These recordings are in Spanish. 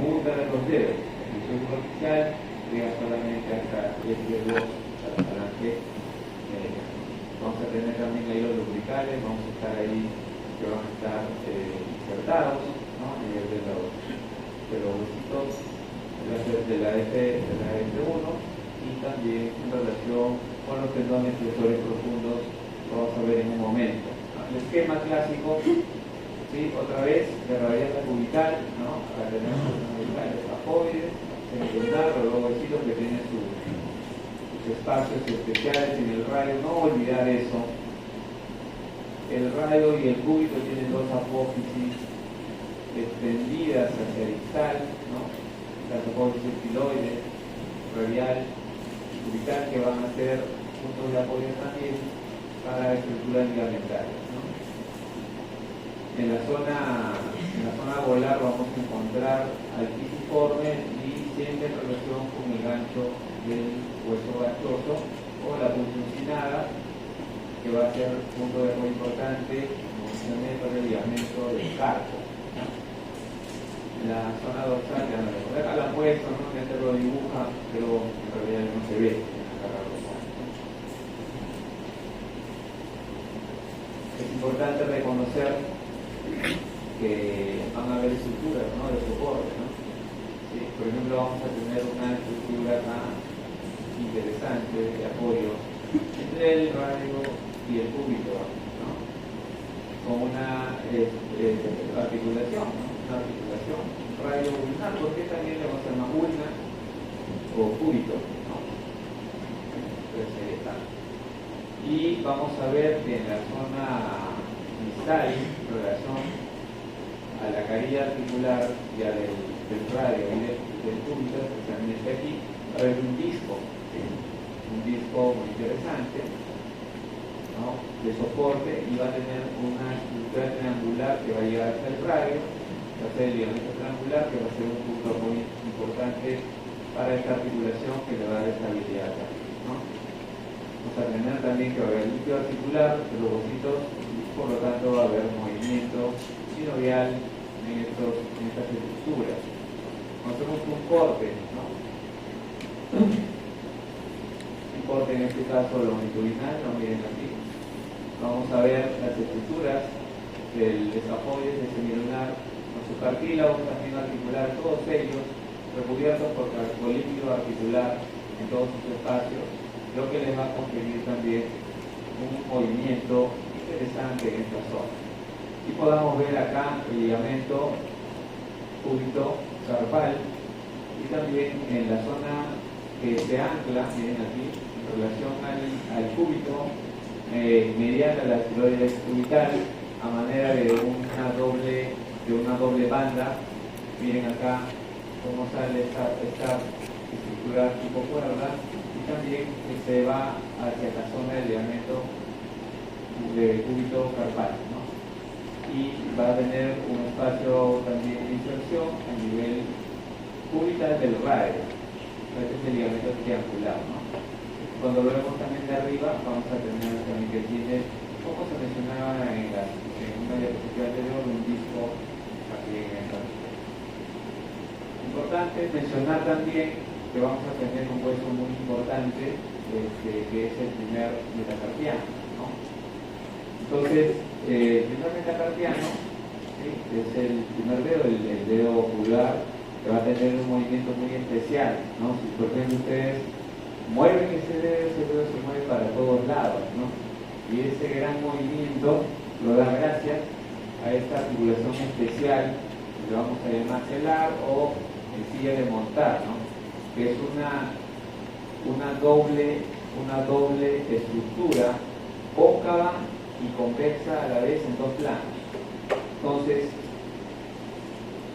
juntan los dedos, extensión superficial, llega solamente hasta el dedo adelante. Vamos a tener también ahí los lubricales, vamos a estar ahí, que van a estar insertados, ¿no? A nivel de los huesitos de la F1 y también en relación con los tendones flexores profundos, lo vamos a ver en un momento. El esquema clásico, ¿sí? Otra vez, de radial cubital, ¿no? Acá tenemos los cubital escafoides, semilunar, los huesitos que tienen sus espacios especiales en el radio. No olvidar eso. El radio y el cúbito tienen dos apófisis extendidas hacia el distal, ¿no? Las apófisis piloides, radial y cubital, que van a ser puntos de apoyo también para estructuras ligamentarias, ¿no? En la zona volar vamos a encontrar al pisiforme y siempre en relación con el gancho del hueso ganchoso o la pulsioncinada, que va a ser un punto de apoyo importante, como mencioné, para el ligamento del carpo, ¿no? La zona dorsal, ya no le voy a acá la puesto, ¿no? Ya te lo dibuja, pero en realidad no se ve en la cara dorsal, ¿no? Es importante reconocer que van a haber estructuras, ¿no? De soporte, ¿no? ¿Sí? Por ejemplo, vamos a tener una estructura acá interesante de apoyo entre el radio y el cúbito, ¿no? Con una articulación, ¿no? Una articulación radio ulnar, porque también le vamos a llamar ulna o cúbito, ¿no? Entonces ahí está. Y vamos a ver que en la zona distal, en relación a la carilla articular ya del radio y del cúbito, especialmente aquí, va a haber un disco muy interesante, ¿no? De soporte, y va a tener una estructura triangular que va a llegar hasta el radio, va a ser el ligamento triangular, que va a ser un punto muy importante para esta articulación, que le va a dar estabilidad también, ¿no? Vamos a tener también que va a haber líquido articular de los huesitos, y por lo tanto va a haber movimiento sinovial en estas estructuras. Hacemos un corte, ¿no? Un corte en este caso longitudinal, no miren aquí. Vamos a ver las estructuras del escafoides, del semilunar, con sus cartílagos también articular, todos ellos recubiertos por líquido articular en todos sus espacios, lo que les va a conferir también un movimiento interesante en esta zona. Y podamos ver acá el ligamento cúbito carpal, y también en la zona que se ancla, miren aquí, en relación al cúbito, medial a la esteroides cubital, a manera de una doble banda. Miren acá cómo sale esta estructura tipo cuerda, y también que se va hacia la zona del ligamento de cúbito carpal, ¿no? Y va a tener un espacio también de inserción a nivel cubital del radio. Este es el ligamento triangular, ¿no? Cuando lo vemos también de arriba, vamos a tener también que tiene, como se mencionaba en una diapositiva anterior, un disco aquí en esta región. Importante mencionar también que vamos a tener un hueso muy importante, que es el primer metacarpiano, ¿no? Entonces, el primer metacarpiano, ¿sí? Es el primer dedo, el dedo pulgar, que va a tener un movimiento muy especial, ¿no? Si por ejemplo ustedes mueven ese dedo se mueve para todos lados, ¿no? Y ese gran movimiento lo da gracias a esta articulación especial que le vamos a llamar celar o silla de montar, ¿no? Que es una doble estructura cóncava y convexa a la vez en dos planos. Entonces,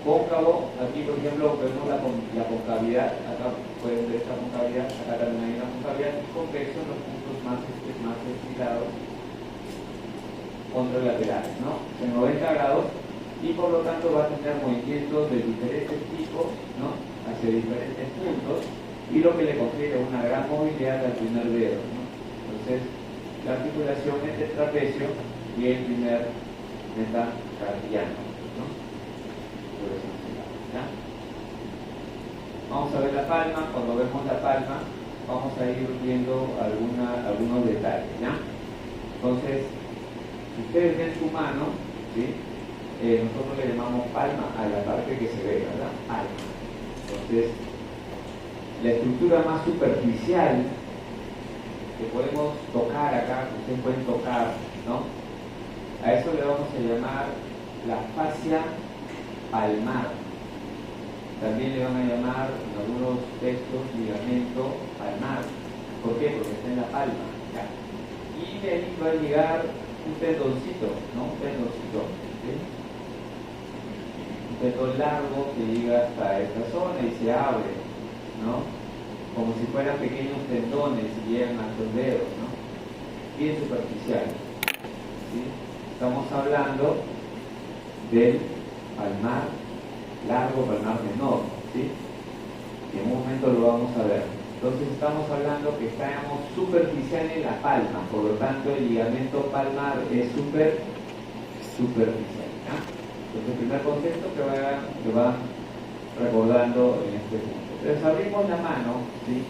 cóncavo, aquí por ejemplo vemos la concavidad, acá pueden ver esta concavidad, acá también hay una concavidad, y convexo en los puntos más estirados contralaterales, ¿no? En 90 grados, y por lo tanto va a tener movimientos de diferentes tipos, ¿no? Hacia diferentes puntos, y lo que le confiere una gran movilidad al primer dedo, ¿no? Entonces, la articulación entre el trapecio y el primer metacarpiano, ¿no? ¿Ya? Vamos a ver la palma. Cuando vemos la palma, vamos a ir viendo algunos detalles, ¿ya? Entonces, si ustedes ven su mano, ¿sí? Nosotros le llamamos palma a la parte que se ve, ¿verdad? Palma. Entonces, la estructura más superficial que podemos tocar acá, que ustedes pueden tocar, ¿no? A eso le vamos a llamar la fascia palmar. También le van a llamar en algunos textos ligamento palmar. ¿Por qué? Porque está en la palma, ¿ya? Y de ahí va a llegar un tendoncito, ¿no? Un tendoncito, ¿sí? Un tendón largo que llega hasta esta zona y se abre, ¿no? Como si fueran pequeños tendones y llegan a los dedos, ¿no? Bien superficial, ¿sí? Estamos hablando del palmar largo, palmar menor, ¿sí? Y en un momento lo vamos a ver. Entonces estamos hablando que estamos superficial en la palma, por lo tanto el ligamento palmar es superficial, ¿ya? Entonces el primer concepto que van recordando en este punto. Entonces abrimos la mano, ¿sí?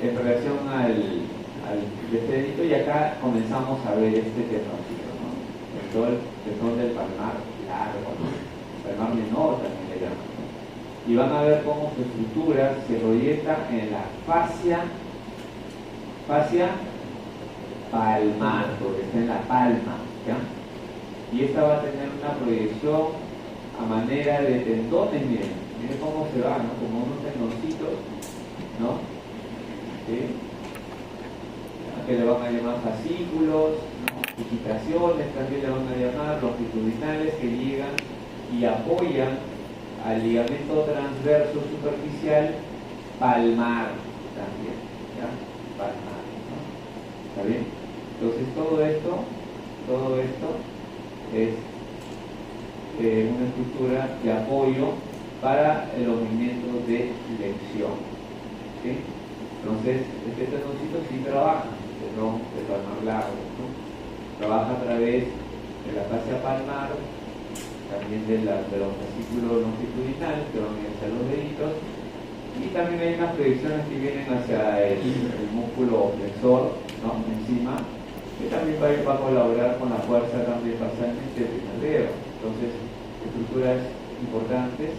En relación al dedito, y acá comenzamos a ver este tendoncito, ¿no? El tendón del palmar largo, ¿no? Palmar menor también le llaman, ¿no? Y van a ver cómo su estructura se proyecta en la fascia palmar, porque está en la palma, ¿ya? Y esta va a tener una proyección a manera de tendones, miren cómo se va, ¿no? Como unos tendoncitos, ¿no? ¿Sí? Que le van a llamar fascículos, ¿no? Digitaciones también le van a llamar, longitudinales, que llegan y apoyan al ligamento transverso superficial palmar también, ¿ya? Palmar, ¿no? ¿Está bien? Entonces todo esto es una estructura de apoyo para los movimientos de flexión, ¿sí? Entonces este tendoncito sí trabaja, el tendón del palmar largo, ¿no? Trabaja a través de la fascia palmar, también de los fascículos longitudinales que van hacia los deditos, y también hay unas proyecciones que vienen hacia el músculo flexor, ¿no? Encima, que también va a colaborar con la fuerza también parcialmente del primer dedo. Entonces, estructuras importantes,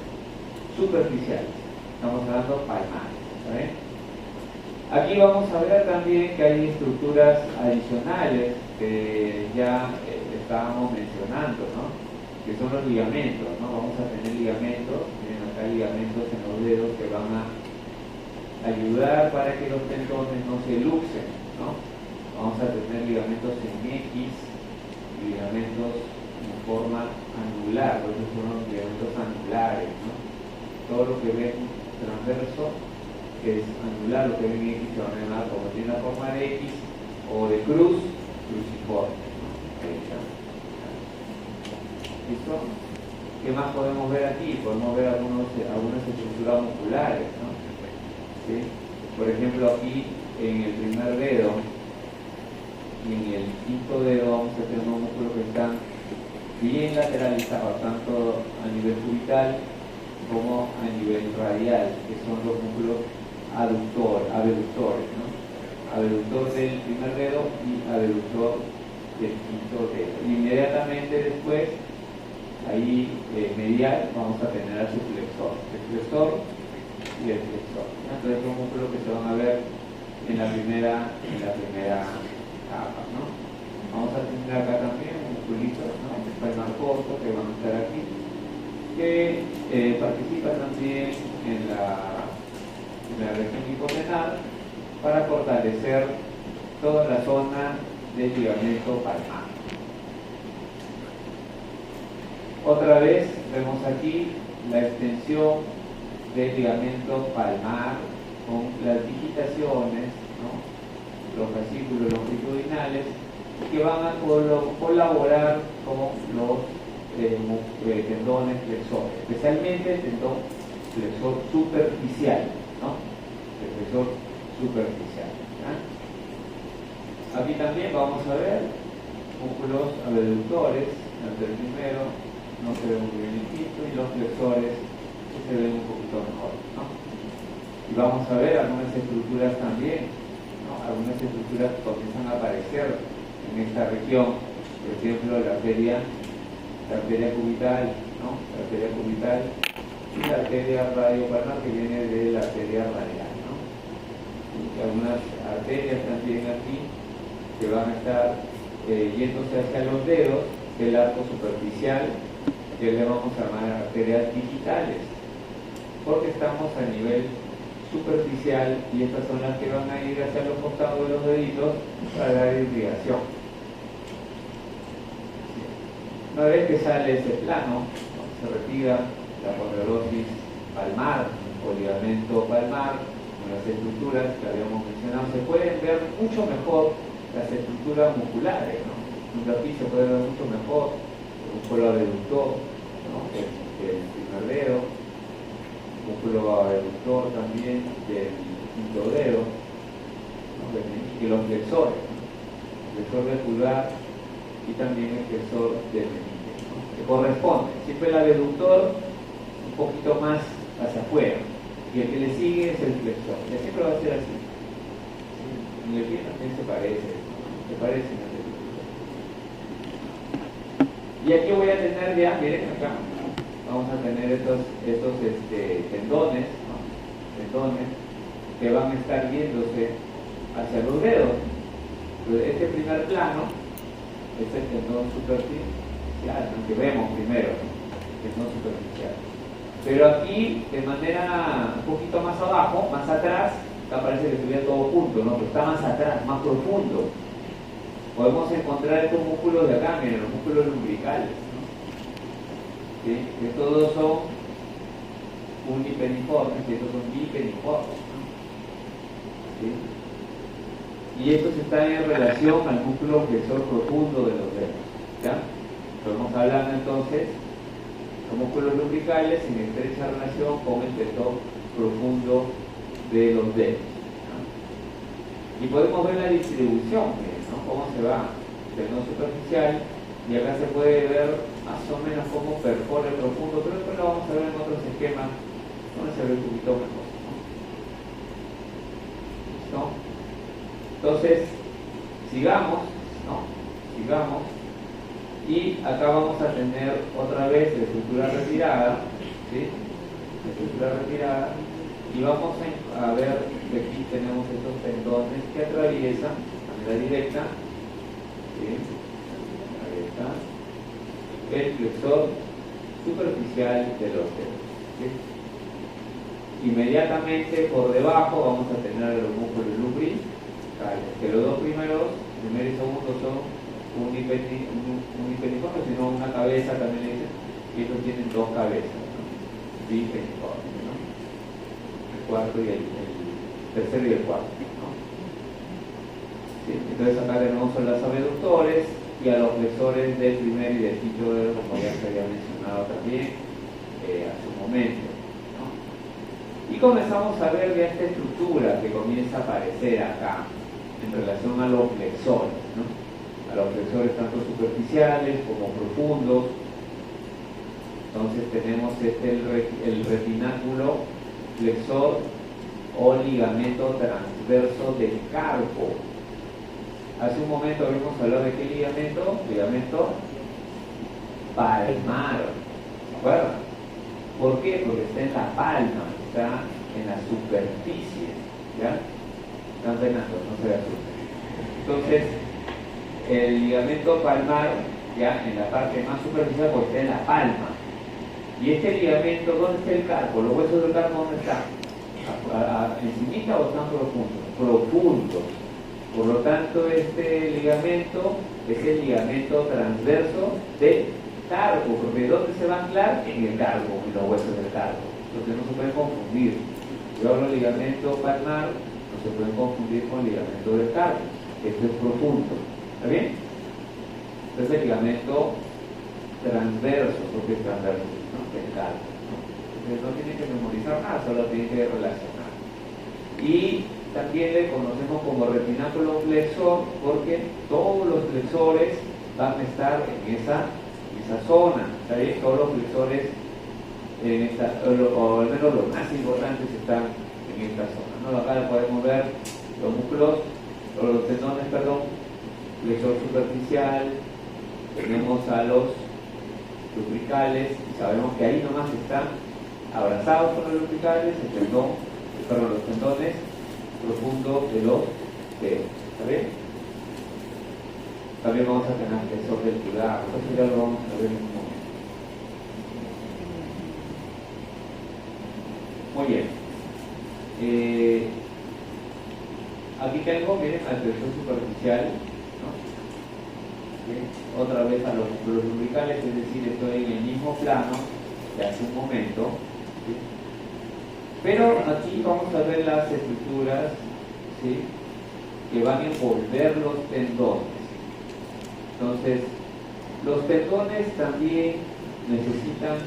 superficiales, estamos hablando palmares, ¿saben? Aquí vamos a ver también que hay estructuras adicionales que ya estábamos mencionando, ¿no? Que son los ligamentos, ¿no? Vamos a tener ligamentos, miren acá ligamentos en los dedos que van a ayudar para que los tendones no se luxen, ¿no? Vamos a tener ligamentos en X, ligamentos en forma anular, esos son los ligamentos anulares, ¿no? Todo lo que ven transverso es anular, lo que ven X se van a llamar, como tiene la forma de X o de cruz, cruciforme, ¿no? Ahí está. ¿Listo? ¿Qué más podemos ver aquí? Podemos ver algunas estructuras musculares, ¿no? ¿Sí? Por ejemplo, aquí en el primer dedo y en el quinto dedo vamos a tener unos músculos que están bien lateralizados, tanto a nivel cubital como a nivel radial, que son los músculos abductores, ¿no? Abductor del primer dedo y abductor del quinto dedo. Inmediatamente después, ahí medial, vamos a tener a su flexor, el flexor y el flexor, ¿no? Entonces son músculos que se van a ver en la primera capa, ¿no? Vamos a tener acá también un musculito, ¿no? El palmar corto, que van a estar aquí, que participa también en la región hipotenar para fortalecer toda la zona del ligamento palmar. Otra vez vemos aquí la extensión del ligamento palmar con las digitaciones, ¿no? Los fascículos longitudinales, que van a colaborar con los tendones flexores, especialmente el tendón flexor superficial, ¿no? El flexor superficial, ¿ya? Aquí también vamos a ver músculos abductores, el primero no se ve muy bien el quinto, y los flexores que se ven un poquito mejor. Y vamos a ver algunas estructuras también, ¿no? Algunas estructuras comienzan a aparecer en esta región, por ejemplo la arteria cubital, ¿no? La arteria cubital y la arteria radiopalmar que viene de la arteria radial, ¿no? Y algunas arterias también aquí que van a estar yéndose hacia los dedos del arco superficial, que le vamos a llamar arterias digitales, porque estamos a nivel superficial y estas son las que van a ir hacia los costados de los deditos para dar irrigación. Una vez que sale ese plano, ¿no? Se retira la aponeurosis palmar o ligamento palmar con las estructuras que habíamos mencionado. Se pueden ver mucho mejor las estructuras musculares, ¿no? Aquí se puede ver mucho mejor el músculo abductor, ¿no? El primer dedo, músculo abductor también del quinto dedo, ¿no? Y los flexores, ¿no? El flexor del pulgar y también el flexor del meñique, ¿no? Que corresponde, siempre el abductor un poquito más hacia afuera y el que le sigue es el flexor, y siempre va a ser así. ¿Sí? Y el pie también se parecen a el. Y aquí voy a tener ya, miren acá, vamos a tener estos tendones, ¿no? Tendones que van a estar yéndose hacia los dedos. Entonces, este primer plano es el tendón superficial, ¿no? Que vemos primero, ¿no? Tendón superficial. Pero aquí, de manera un poquito más abajo, más atrás, acá parece que estuviera todo junto, ¿no? Pero está más atrás, más profundo. Podemos encontrar estos músculos de acá, miren, los músculos lumbricales, ¿no? ¿Sí? Que todos son unipeniformes y estos son bipeniformes, ¿no? ¿Sí? Y estos están en relación al músculo flexor profundo de los dedos, ¿ya? Estamos hablando entonces de músculos lumbricales en estrecha relación con el tendón profundo de los dedos, ¿no? Y podemos ver la distribución, ¿no? Cómo se va el tendón superficial, y acá se puede ver más o menos cómo perfora el profundo, pero después lo vamos a ver en otros esquemas donde se ve un poquito mejor, ¿no? ¿Listo? Entonces, sigamos, ¿no? Sigamos, y acá vamos a tener otra vez la estructura retirada, ¿sí? La estructura retirada, y vamos a ver que aquí tenemos estos tendones que atraviesan de manera directa, ¿sí? Ahí está, el flexor superficial de los dedos, ¿sí? Inmediatamente por debajo vamos a tener los músculos lumbricales, que los dos primeros, primero y segundo, son unipeniformes, sino una cabeza también le dicen, y estos tienen dos cabezas, ¿no? Bipeniformes, ¿no? El cuarto y el tercero y el cuarto, ¿no? ¿Sí? Entonces acá tenemos a los abductores y a los flexores del primer y del quinto dedo, como ya se había mencionado también hace un momento, ¿no? Y comenzamos a ver ya esta estructura que comienza a aparecer acá en relación a los flexores, ¿no? A los flexores tanto superficiales como profundos. Entonces tenemos el retináculo flexor o ligamento transverso del carpo. Hace un momento habíamos hablado de qué ligamento, ligamento palmar, ¿se acuerdan? ¿Por qué? Porque está en la palma, está en la superficie, ¿ya? Están penando, no se asusten. Entonces, el ligamento palmar, ya en la parte más superficial, pues está en la palma. Y este ligamento, ¿dónde está el carpo? ¿Los huesos del carpo dónde están? ¿Encimita o están profundos? Profundos. Por lo tanto, este ligamento es el ligamento transverso del carpo, porque ¿de dónde se va a anclar? En el carpo, en los huesos del carpo. Entonces no se puede confundir. Yo hablo de ligamento palmar, no se pueden confundir con el ligamento del carpo. Esto es profundo. ¿Está bien? Este es el ligamento transverso, porque es transverso, ¿no? Del carpo, ¿no? Entonces no tiene que memorizar nada, solo tiene que relacionar. Y también le conocemos como retináculo flexor, porque todos los flexores van a estar en esa zona, ¿está bien? Todos los flexores en esta, o al menos los más importantes están en esta zona, ¿no? Acá podemos ver los músculos, o los tendones, perdón, flexor superficial, tenemos a los lumbricales, y sabemos que ahí nomás están abrazados con los lumbricales, el tendón, perdón, los tendones profundos de los dedos, ¿está bien? También vamos a tener flexor del pulgar, eso ya lo vamos a ver en un momento. Muy bien. Aquí tengo, miren, al flexor superficial, ¿no? ¿Sí? Otra vez a los lumbricales, es decir, estoy en el mismo plano de hace un momento, ¿sí? Pero aquí vamos a ver las estructuras, ¿sí?, que van a envolver los tendones. Entonces, los tendones también necesitan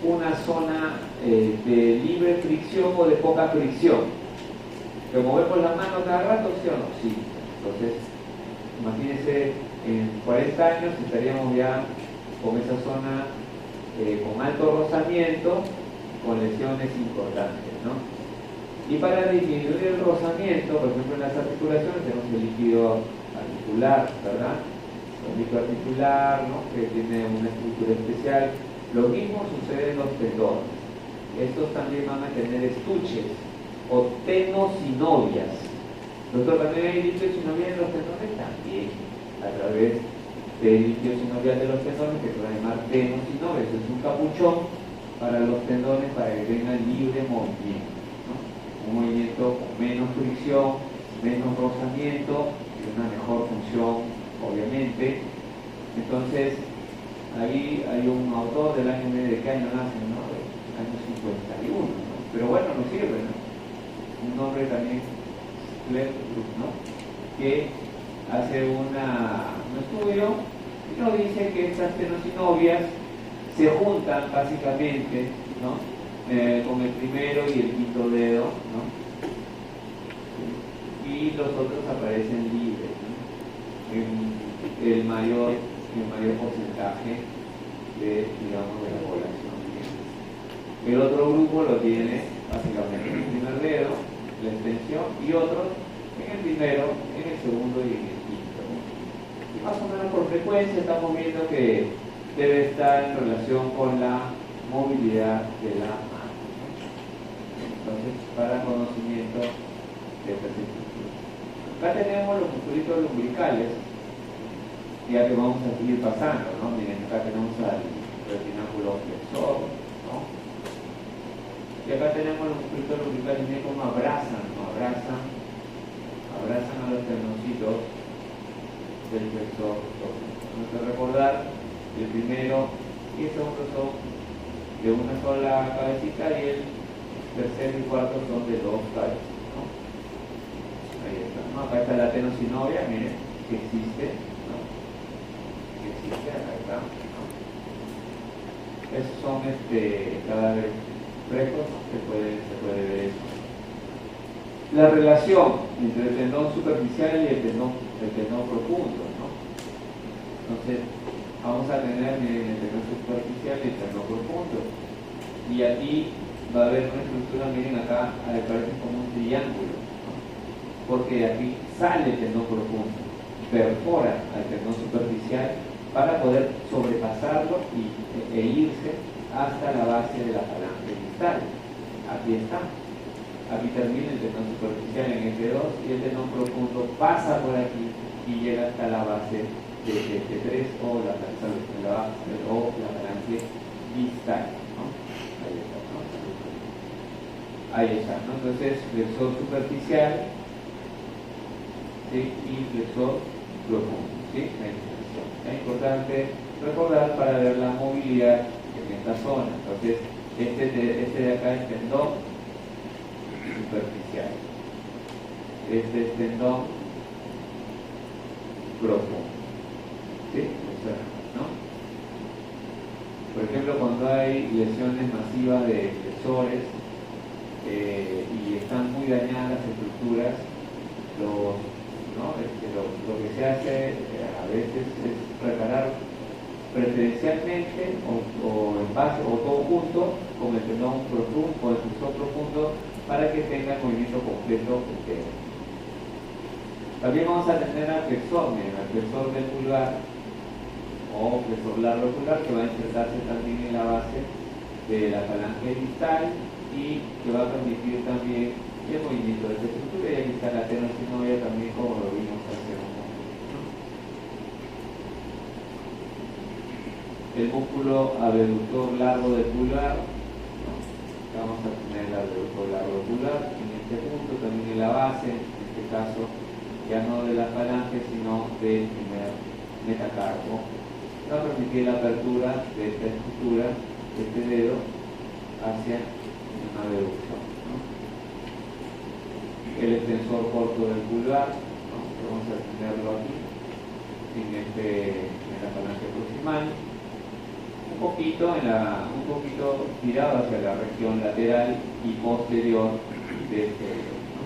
una zona de libre fricción o de poca fricción. ¿Que movemos la mano cada rato, sí o no? Sí. Entonces, imagínense, en 40 años estaríamos ya con esa zona con alto rozamiento, con lesiones importantes, ¿no? Y para disminuir el rozamiento, por ejemplo en las articulaciones, tenemos el líquido articular, ¿verdad? El líquido articular, ¿no?, que tiene una estructura especial. Lo mismo sucede en los tendones. Estos también van a tener estuches o tenosinovias. Doctor, ¿también hay líquido sinovial en los tendones? También, a través del líquido sinovial de los tendones, que se va a llamar tenosinovias. Es un capuchón para los tendones para que tengan libre movimiento, ¿no? Un movimiento con menos fricción, menos rozamiento y una mejor función, obviamente. Entonces, ahí hay un autor del año, ¿de qué año nace? ¿No? Del año 51, ¿no? Pero bueno, nos sirve, ¿no? Un nombre también, ¿no?, que hace un estudio y nos dice que estas tenosinovias se juntan básicamente, ¿no?, con el primero y el quinto dedo, ¿no?, y los otros aparecen libres, ¿no?, en el mayor porcentaje de, digamos, de la población. El otro grupo lo tiene básicamente en el primer dedo, la extensión, y otros en el primero, en el segundo y en el quinto, ¿no? Y más o menos por frecuencia estamos viendo que debe estar en relación con la movilidad de la mano, ¿no? Entonces, para conocimiento de estas estructuras. Acá tenemos los musculitos lumbricales, ya que vamos a seguir pasando, ¿no? Miren, acá tenemos al retináculo flexor, ¿no? Y acá tenemos los musculitos lumbricales, miren cómo abrazan, ¿no? Abrazan a los tendocitos del flexor. Vamos a recordar, el primero y el segundo son de una sola cabecita y el tercero y cuarto son de dos cabezas, ¿no? Ahí está, ¿no? Acá está la tenosinovia, miren, que existe, ¿no? Que existe, acá está, ¿no? Esos son cadáveres frescos, ¿no? Se puede ver eso. La relación entre el tendón superficial y el tendón profundo, ¿no? Entonces, vamos a tener el tendón superficial y el tendón profundo. Y aquí va a haber una estructura, miren acá, parece como un triángulo, ¿no? Porque aquí sale el tendón profundo, perfora al tendón superficial para poder sobrepasarlo e irse hasta la base de la falange distal. Aquí está. Aquí termina el tendón superficial en F2 y el tendón profundo pasa por aquí y llega hasta la base de F3 o la falange distal, ¿no? Ahí está, ¿no? Entonces, flexor superficial, ¿sí?, y flexor profundo, ¿sí? Es importante recordar para ver la movilidad en esta zona. Entonces, este de acá es tendón superficial. Este es tendón profundo, ¿sí? ¿No? Por ejemplo, cuando hay lesiones masivas de flexores y están muy dañadas las estructuras, lo que se hace a veces es reparar preferencialmente o en base o todo junto con el tendón profundo, con el flexor profundo, para que tenga el movimiento completo entero. También vamos a tener al flexor, miren, al flexor del pulgar o flexor largo pulgar, que va a insertarse también en la base de la falange distal y que va a permitir también el movimiento de esta estructura. Y aquí está la tenosynovia también, como lo vimos hace un momento. El músculo abductor largo del pulgar, ¿no? Vamos a tener el abductor largo del pulgar en este punto, también en la base, en este caso ya no de la falange sino del primer metacarpo. Va a permitir la apertura de esta estructura, de este dedo, hacia una abducción, ¿no? El extensor corto del pulgar, ¿no? Vamos a tenerlo aquí, en la falange proximal, un poquito tirado hacia la región lateral y posterior de este dedo, ¿no?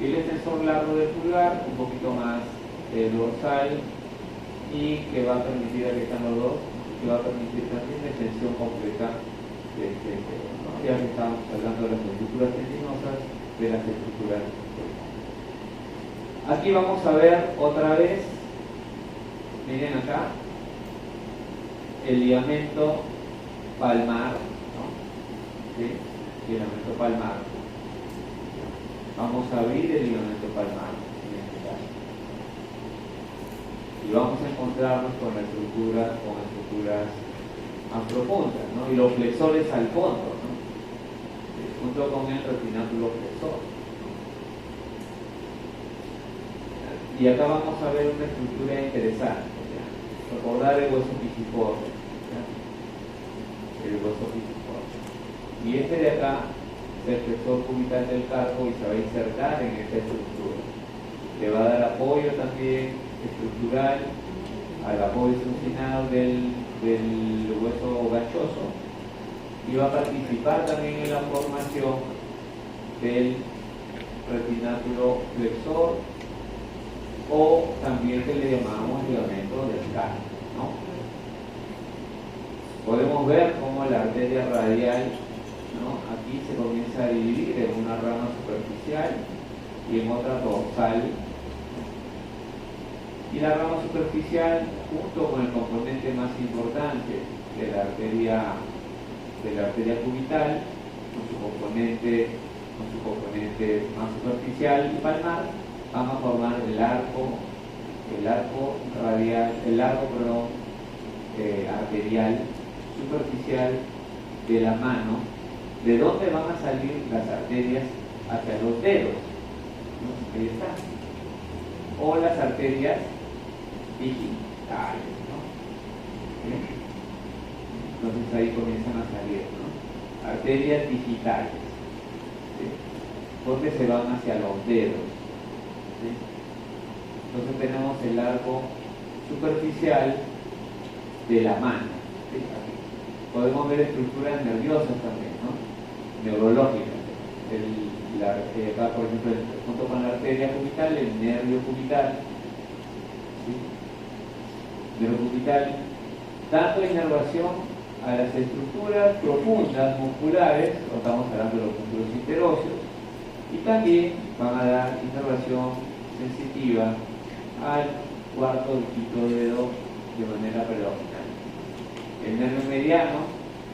Y el extensor largo del pulgar, un poquito más dorsal, y que va a permitir, aquí están los dos, que va a permitir también la extensión completa de este dedo, ¿no? Ya que estamos hablando de las estructuras tendinosas, de las estructuras. Aquí vamos a ver otra vez, miren acá, el ligamento palmar, ¿no? ¿Sí? Ligamento palmar. Vamos a abrir el ligamento palmar en este caso. Y vamos a encontrarnos con estructuras más profundas, ¿no? Y los flexores al fondo, ¿no? Junto con el retináculo flexor, ¿no? Y acá vamos a ver una estructura interesante, ¿ya? Recordar el hueso pisiforme, ¿ya? El hueso pisiforme. Y este de acá es el flexor cubital del carpo y se va a insertar en esta estructura. Le va a dar apoyo también estructural al apoyo succinado del hueso gachoso y va a participar también en la formación del retináculo flexor, o también que le llamamos ligamento del carpo, ¿no? Podemos ver cómo la arteria radial, ¿no? Aquí se comienza a dividir en una rama superficial y en otra dorsal. Y la rama superficial, junto con el componente más importante de la arteria cubital, con su componente más superficial y palmar, van a formar el arco arterial superficial de la mano, de donde van a salir las arterias hacia los dedos, ¿no? Ahí está. O las arterias digitales, ¿no? ¿Sí? Entonces ahí comienzan a salir, ¿no? Arterias digitales, ¿sí? Porque se van hacia los dedos, ¿sí? Entonces tenemos el arco superficial de la mano, ¿sí? Aquí. Podemos ver estructuras nerviosas también, ¿no? Neurológicas. Acá, por ejemplo, junto con la arteria cubital, el nervio cubital, ¿sí? Nervio cubital, dando inervación a las estructuras profundas musculares, estamos hablando de los músculos interóseos, y también van a dar inervación sensitiva al cuarto y quinto dedo de manera predominante. El nervio mediano,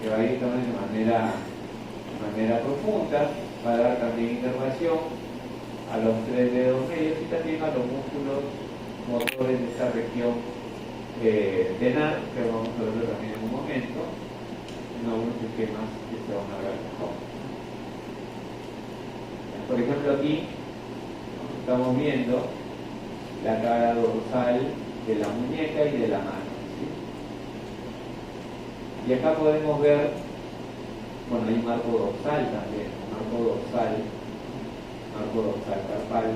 que va a ir también de manera profunda, va a dar también inervación a los tres dedos medios y también a los músculos motores de esta región tenar, que vamos a verlo también en un momento, en algunos esquemas que se van a ver mejor. Por ejemplo, aquí estamos viendo la cara dorsal de la muñeca y de la mano, ¿sí? Y acá podemos ver, bueno, hay un marco dorsal también, marco dorsal carpal,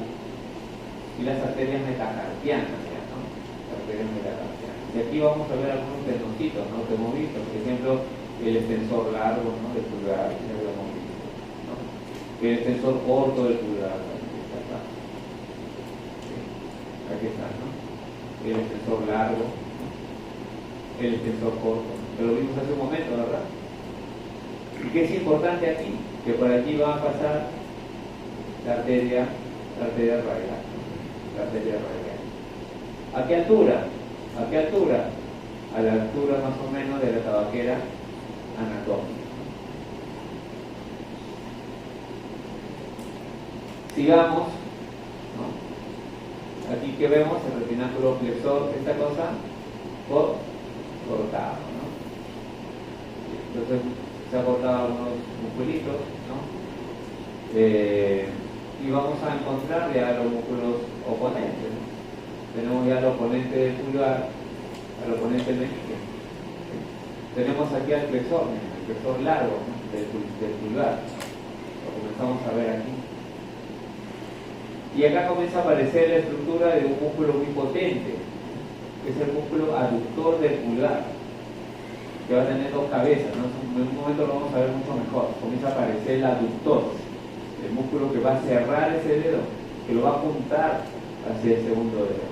y las arterias metacarpianas, ¿no? Las arterias metacarpianas. Y aquí vamos a ver algunos tendoncitos, ¿no? Que hemos visto, por ejemplo, el extensor largo, ¿no? Del pulgar, ya lo hemos visto, ¿no? El extensor corto del pulgar, aquí está, ¿sí? Aquí está, ¿no? El extensor largo, ¿no? el extensor corto, que lo vimos hace un momento, ¿verdad? ¿Y qué es importante aquí? Que por aquí va a pasar la arteria radial, ¿no? La arteria radial. ¿A qué altura? ¿A qué altura? A la altura más o menos de la tabaquera anatómica. Sigamos, ¿no? Aquí que vemos el retináculo flexor, esta cosa cortado, ¿no? Entonces se ha cortado unos musculitos, ¿no? Y vamos a encontrar ya los músculos oponentes, ¿no? Tenemos ya el oponente del pulgar, al oponente del meñique. Tenemos aquí al flexor, el flexor largo, ¿no? del pulgar. Lo comenzamos a ver aquí. Y acá comienza a aparecer la estructura de un músculo muy potente, que es el músculo aductor del pulgar, que va a tener dos cabezas, ¿no? En un momento lo vamos a ver mucho mejor. Comienza a aparecer el aductor, el músculo que va a cerrar ese dedo, que lo va a apuntar hacia el segundo dedo.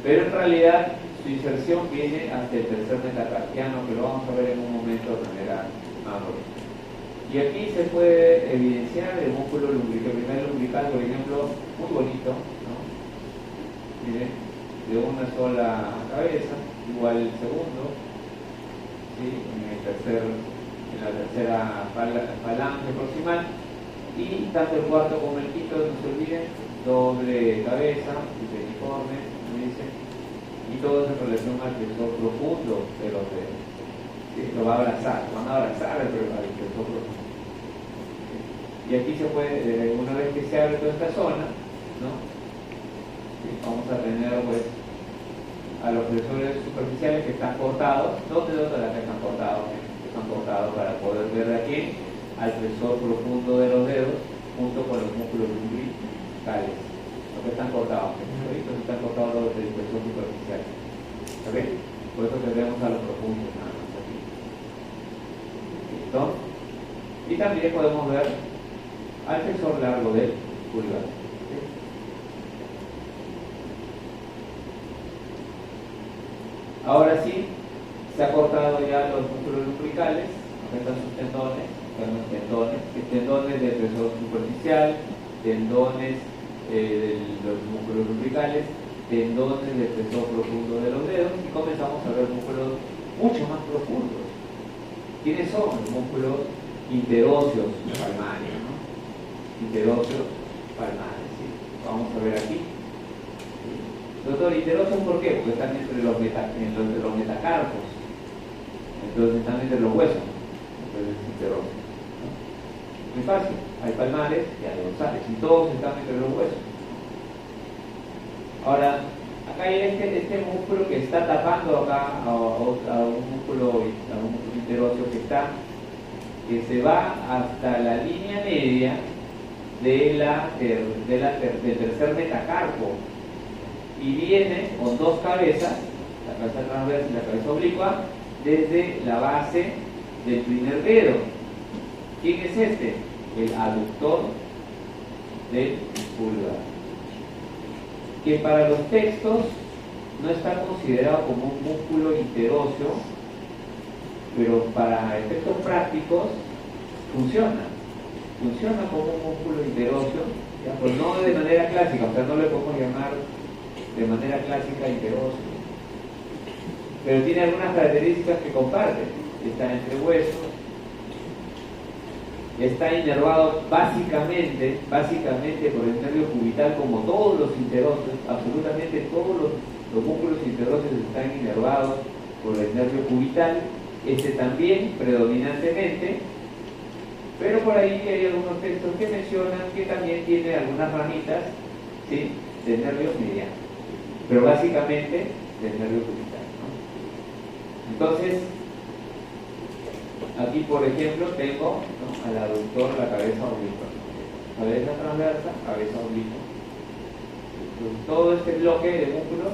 Pero en realidad su inserción viene hasta el tercer metacarpiano, que lo vamos a ver en un momento de manera más bonita. Y aquí se puede evidenciar el músculo lumbrical, el primer lumbrical, por ejemplo, muy bonito, ¿no? Miren, de una sola cabeza, igual el segundo, ¿sí? En la tercera falange proximal, y tanto el cuarto como el quinto, no se olviden, doble cabeza, peniforme, dice, y todo es en relación al flexor profundo de los dedos. ¿Sí? Lo va a abrazar, lo van a abrazar al flexor profundo. Y aquí se puede, una vez que se abre toda esta zona, ¿no? ¿Sí? Vamos a tener pues a los flexores superficiales que están cortados. ¿Dos dedos de la que están cortados? Que están cortados para poder ver de aquí al flexor profundo de los dedos junto con los músculos lumbricales. Los que están cortados, estos están cortados los de flexor superficial. ¿Ok? Por eso tendremos a los profundos nada más aquí. ¿Listo? Y también podemos ver al flexor largo del pulgar. ¿Sí? Ahora sí, se ha cortado ya los músculos lumbricales. Acá están sus tendones, tendones del flexor superficial, tendones de los músculos lumbricales, tendones del flexor profundo de los dedos, y comenzamos a ver músculos mucho más profundos. ¿Quiénes son? Los músculos interóseos palmares, ¿no? Interóseos palmares, ¿sí? Vamos a ver aquí. ¿Sí? Doctor, interóseos, ¿por qué? Porque están entre los metacarpos, entonces están entre los huesos, entonces es interóseo. Muy fácil, hay palmares y hay dorsales, y todos están entre los huesos. Ahora, acá hay este músculo que está tapando acá a un músculo interóseo que se va hasta la línea media del tercer metacarpo y viene con dos cabezas, la cabeza transversa y la cabeza oblicua, desde la base del primer dedo. ¿Quién es este? El aductor del pulgar, que para los textos no está considerado como un músculo interóseo, pero para efectos prácticos funciona como un músculo interóseo, ¿ya? Pues no de manera clásica, o sea, no le podemos llamar de manera clásica interóseo, pero tiene algunas características que comparte. Está entre huesos, está inervado básicamente por el nervio cubital, como todos los interóseos. Absolutamente todos los músculos interóseos están inervados por el nervio cubital, este también predominantemente, pero por ahí hay algunos textos que mencionan que también tiene algunas ramitas, ¿sí?, del nervio mediano, pero básicamente del nervio cubital, ¿no? Entonces, aquí por ejemplo tengo, ¿no?, al aductor, la cabeza oblicua, cabeza transversa, cabeza oblicua. Entonces, todo este bloque de músculos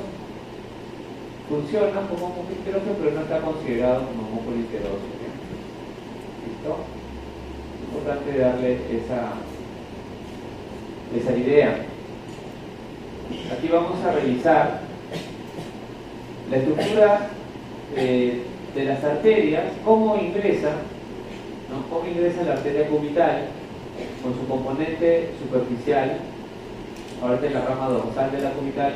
funciona como músculo interóseo, pero no está considerado como músculo interóseo. ¿Listo? Es importante darle esa idea. Aquí vamos a revisar la estructura de las arterias, cómo ingresa, ¿no? Cómo ingresa la arteria cubital con su componente superficial, ahorita en la rama dorsal de la cubital,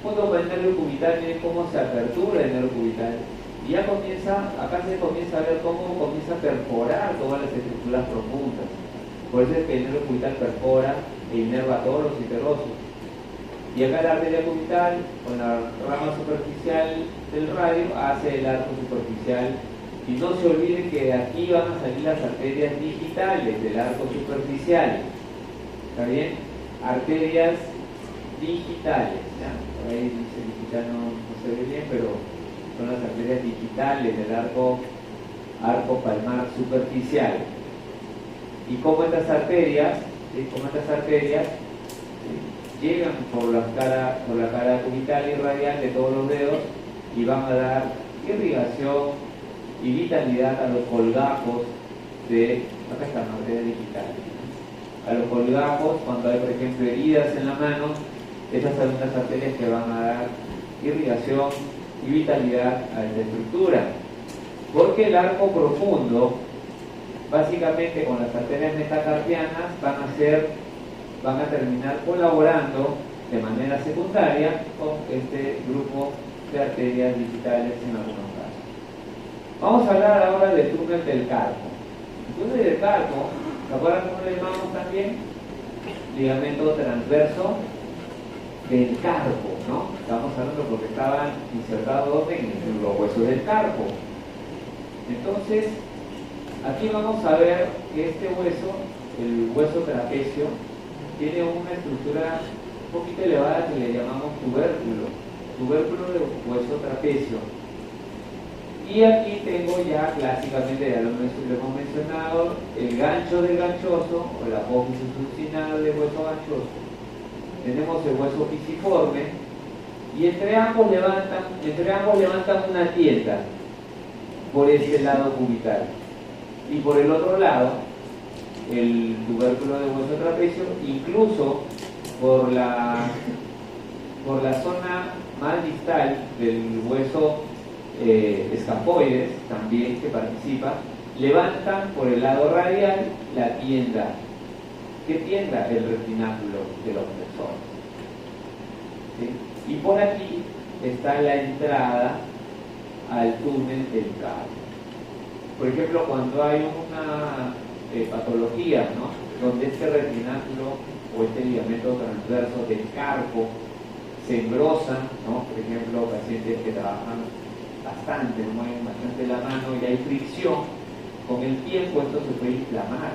junto con el nervio cubital, miren cómo se apertura el nervio cubital. Y ya acá se comienza a ver cómo comienza a perforar todas las estructuras profundas. Por eso es que el nervio cubital perfora e inerva todos los iterosos. Y acá la arteria cubital, con la rama superficial del radio, hace el arco superficial. Y no se olviden que de aquí van a salir las arterias digitales del arco superficial. ¿Está bien? Arterias digitales. ¿Ya? Por ahí dice digital, no se ve bien, pero son las arterias digitales del arco palmar superficial. Y como estas arterias, ¿sí? Llegan por la cara cubital y radial de todos los dedos y van a dar irrigación y vitalidad a los colgajos acá está la arteria digital, a los colgajos cuando hay, por ejemplo, heridas en la mano. Esas son las arterias que van a dar irrigación y vitalidad a esta estructura, porque el arco profundo, básicamente con las arterias metacarpianas, van a terminar colaborando de manera secundaria con este grupo de arterias digitales en algunos casos. Vamos a hablar ahora del túnel del carpo. El túnel del carpo, ¿se acuerdan cómo le llamamos también? Ligamento transverso del carpo, ¿no? Estamos hablando porque estaban insertados en los huesos del carpo. Entonces, aquí vamos a ver que este hueso, el hueso trapecio, tiene una estructura un poquito elevada que le llamamos tubérculo de hueso trapecio. Y aquí tengo ya clásicamente, ya lo hemos mencionado, el gancho del ganchoso o la apófisis succinal del hueso ganchoso. Tenemos el hueso pisiforme y entre ambos levantan una tienda por ese lado cubital. Y por el otro lado, el tubérculo de hueso trapecio, incluso por la zona más distal del hueso escafoides, también que participa, levantan por el lado radial la tienda. ¿Qué tienda? El retináculo de los flexores. ¿Sí? Y por aquí está la entrada al túnel del carpo. Por ejemplo, cuando hay una patología, ¿no?, donde este retináculo o este ligamento transverso del carpo se engrosa, ¿no? Por ejemplo, pacientes que trabajan bastante, mueven bastante la mano y hay fricción, con el tiempo esto se puede inflamar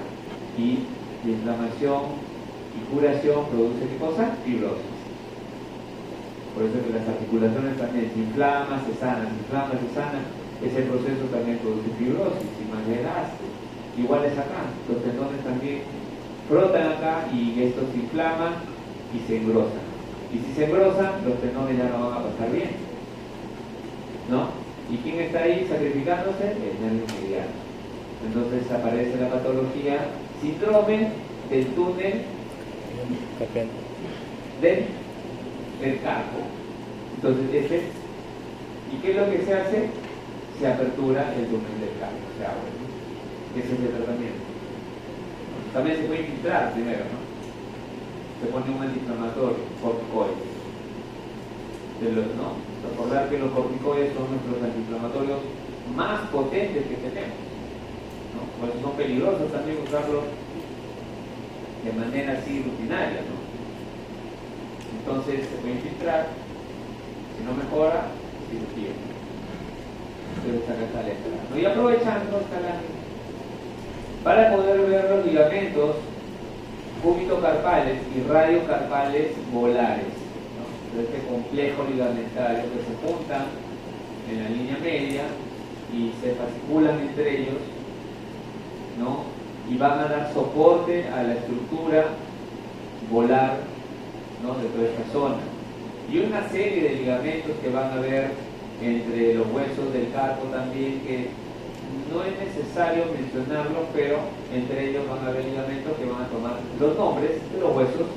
y la inflamación y curación produce ¿qué cosa? Fibrosis. Por eso que las articulaciones también se inflaman, se sanan, ese proceso también produce fibrosis y más desgaste. Igual es acá, los tendones también frotan acá y estos se inflaman y se engrosan. Y si se engrosan, los tendones ya no van a pasar bien, ¿no? ¿Y quién está ahí sacrificándose? El nervio mediano. Entonces aparece la patología síndrome del túnel del carpo. Entonces ¿y qué es lo que se hace? Se apertura el túnel del carpo, se abre. Ese es el tratamiento. También se puede infiltrar primero, ¿no? Se pone un antiinflamatorio, corticoides. ¿No? Recordar que los corticoides son nuestros antiinflamatorios más potentes que tenemos, ¿no? Por eso son peligrosos también usarlos de manera así rutinaria, ¿no? Entonces se puede infiltrar, si no mejora, cirugía. Entonces acá está la entrada, ¿no? Y aprovechando para poder ver los ligamentos cúbito-carpales y radiocarpales volares, ¿no? Este complejo ligamentario que se juntan en la línea media y se fasciculan entre ellos, ¿no? Y van a dar soporte a la estructura volar, ¿no?, de toda esta zona. Y una serie de ligamentos que van a ver entre los huesos del carpo también, que no es necesario mencionarlos, pero entre ellos van a haber ligamentos que van a tomar los nombres de los huesos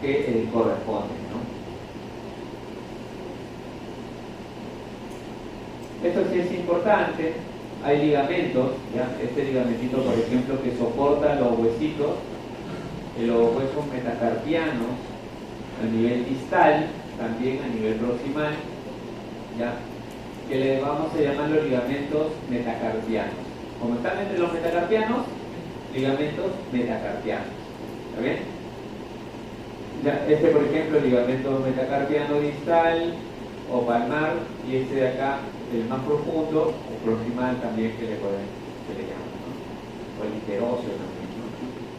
que corresponden, ¿no? Esto sí es importante. Hay ligamentos, ¿ya? Este ligamentito, por ejemplo, que soporta los huesitos, los huesos metacarpianos a nivel distal, también a nivel proximal, ¿ya? Que le vamos a llamar los ligamentos metacarpianos. Como están entre los metacarpianos, ligamentos metacarpianos. ¿Está bien? Ya, este, por ejemplo, ligamento metacarpiano distal o palmar, y este de acá, el más profundo, o proximal también, que le llaman, ¿no? O el interóseo también, ¿no?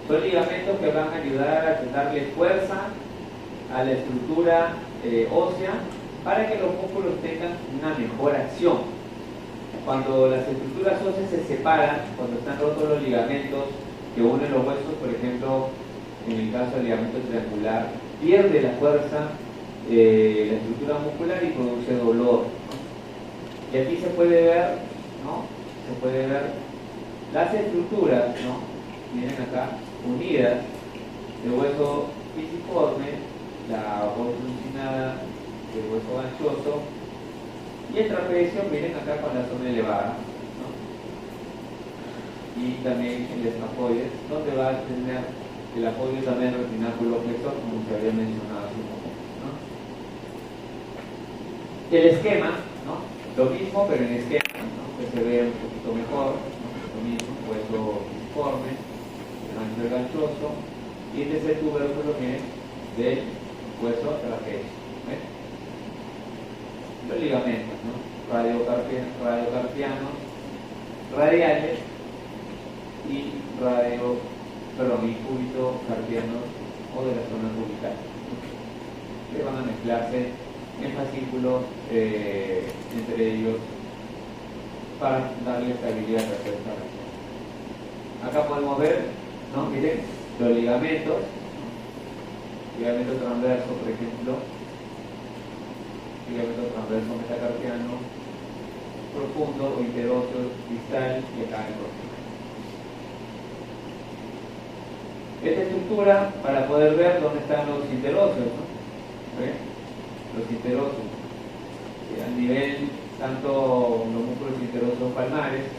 Son ligamentos que van a ayudar a darle fuerza a la estructura ósea para que los músculos tengan una mejor acción. Cuando las estructuras óseas se separan, cuando están rotos los ligamentos que unen los huesos, por ejemplo, en el caso del ligamento triangular, pierde la fuerza la estructura muscular y produce dolor, ¿no? Y aquí se puede ver, ¿no? Se puede ver las estructuras, ¿no? Miren acá, unidas, el hueso pisiforme, la bolsa el hueso ganchoso, y el trapecio, miren acá con la zona elevada, ¿no? Y también el escafoides, donde va a tener el apoyo también del retináculo flexor, como se había mencionado hace un momento, ¿no? El esquema, ¿no? Lo mismo, pero en esquema, ¿no? Que se ve un poquito mejor, ¿no? Lo mismo, hueso pisiforme, el ganchoso, y este es el tubérculo, miren, del hueso trapecio. ¿Ven? Los ligamentos, ¿no? Radiocarpianos, radiales y cúbito carpianos o de la zona cubital, que van a mezclarse en fascículos entre ellos para darle estabilidad a la restauración. Acá podemos ver, ¿no? Miren, los ligamentos, ¿no? Ligamento transverso, por ejemplo, ligamento transverso metacarpiano, profundo o interóseo distal, y acá el proximal. Esta estructura, para poder ver dónde están los interóseos, ¿no? ¿Ven? Los interóseos, a nivel tanto los músculos interóseos palmares,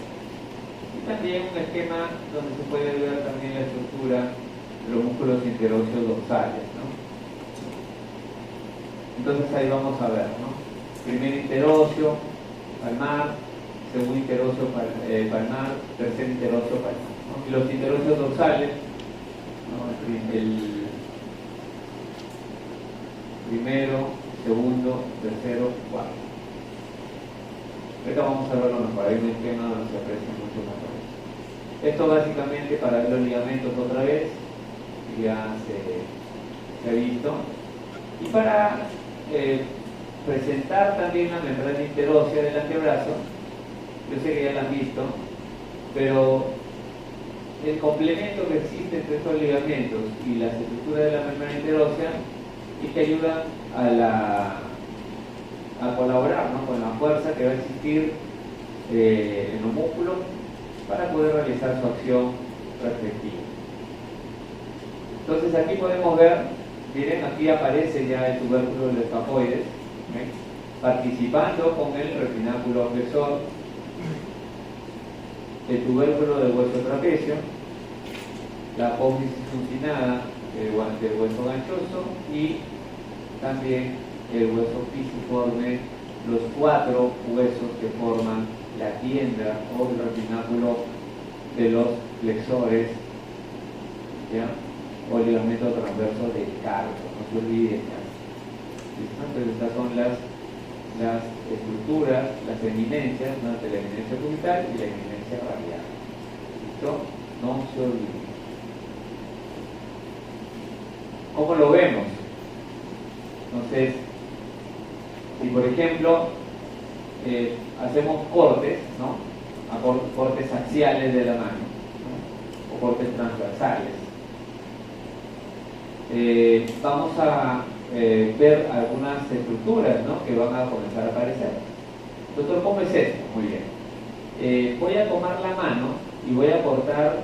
y también un esquema donde se puede ver también la estructura de los músculos interóseos dorsales, ¿no? Entonces ahí vamos a ver, ¿no? Primer interóseo palmar, segundo interóseo palmar, tercer interóseo palmar, ¿no? Y los interóseos dorsales, ¿no? El primero, segundo, tercero, cuarto. Ahorita vamos a verlo mejor, hay un esquema donde se aprecia mucho mejor. Esto básicamente para ver los ligamentos otra vez, ya se ha visto. Y para presentar también la membrana interósea del antebrazo, yo sé que ya la han visto, pero el complemento que existe entre estos ligamentos y las estructuras de la membrana interósea y que ayudan a colaborar, ¿no? Con la fuerza que va a existir en los músculos para poder realizar su acción respectiva. Entonces aquí podemos ver, miren, aquí aparece ya el tubérculo del escafoides, ¿ven? Participando con el retináculo flexor, el tubérculo del hueso trapecio, la apófisis tucinada del hueso ganchoso y también el hueso pisiforme, los 4 huesos que forman la tienda o el retináculo de los flexores, ¿ya? O el ligamento transverso del carpo, no se olviden. Entonces estas son las estructuras, las eminencias, ¿no? De la eminencia cubital y la eminencia radial. ¿Listo? No se olviden. ¿Cómo lo vemos? Entonces, si por ejemplo hacemos cortes, ¿no? Cortes axiales de la mano, ¿no? O cortes transversales, vamos a ver algunas estructuras, ¿no? Que van a comenzar a aparecer. Doctor, ¿cómo es esto? Muy bien. Voy a tomar la mano y voy a cortar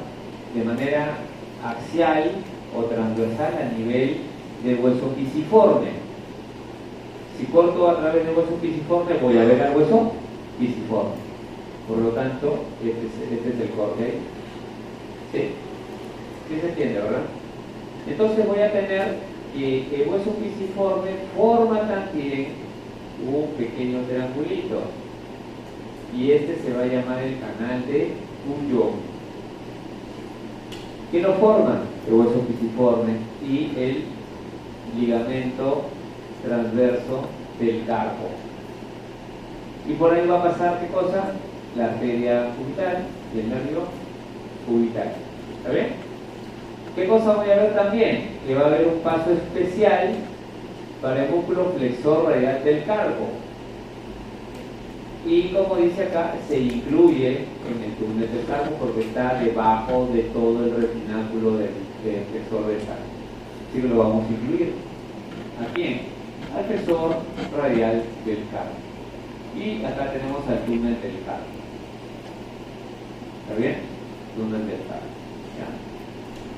de manera axial o transversal a nivel del hueso pisiforme. Si corto a través del hueso pisiforme, voy a ver al hueso pisiforme. Por lo tanto, este es el corte. ¿Sí? ¿Sí se entiende, verdad? Entonces voy a tener que el hueso pisiforme forma también un pequeño triangulito. Y este se va a llamar el canal de Bouillon. ¿Qué lo forman? El hueso pisiforme y el ligamento transverso del carpo. Y por ahí va a pasar, ¿qué cosa? La arteria cubital y el nervio cubital. ¿Está bien? ¿Qué cosa voy a ver también? Que va a haber un paso especial para el músculo flexor radial del carpo. Y como dice acá, se incluye en el túnel del carpo porque está debajo de todo el retináculo del flexor del carpo. Así que lo vamos a incluir. ¿A quién? Al flexor radial del carpo. Y acá tenemos al túnel del carpo. ¿Está bien? Túnel del carpo. ¿Ya?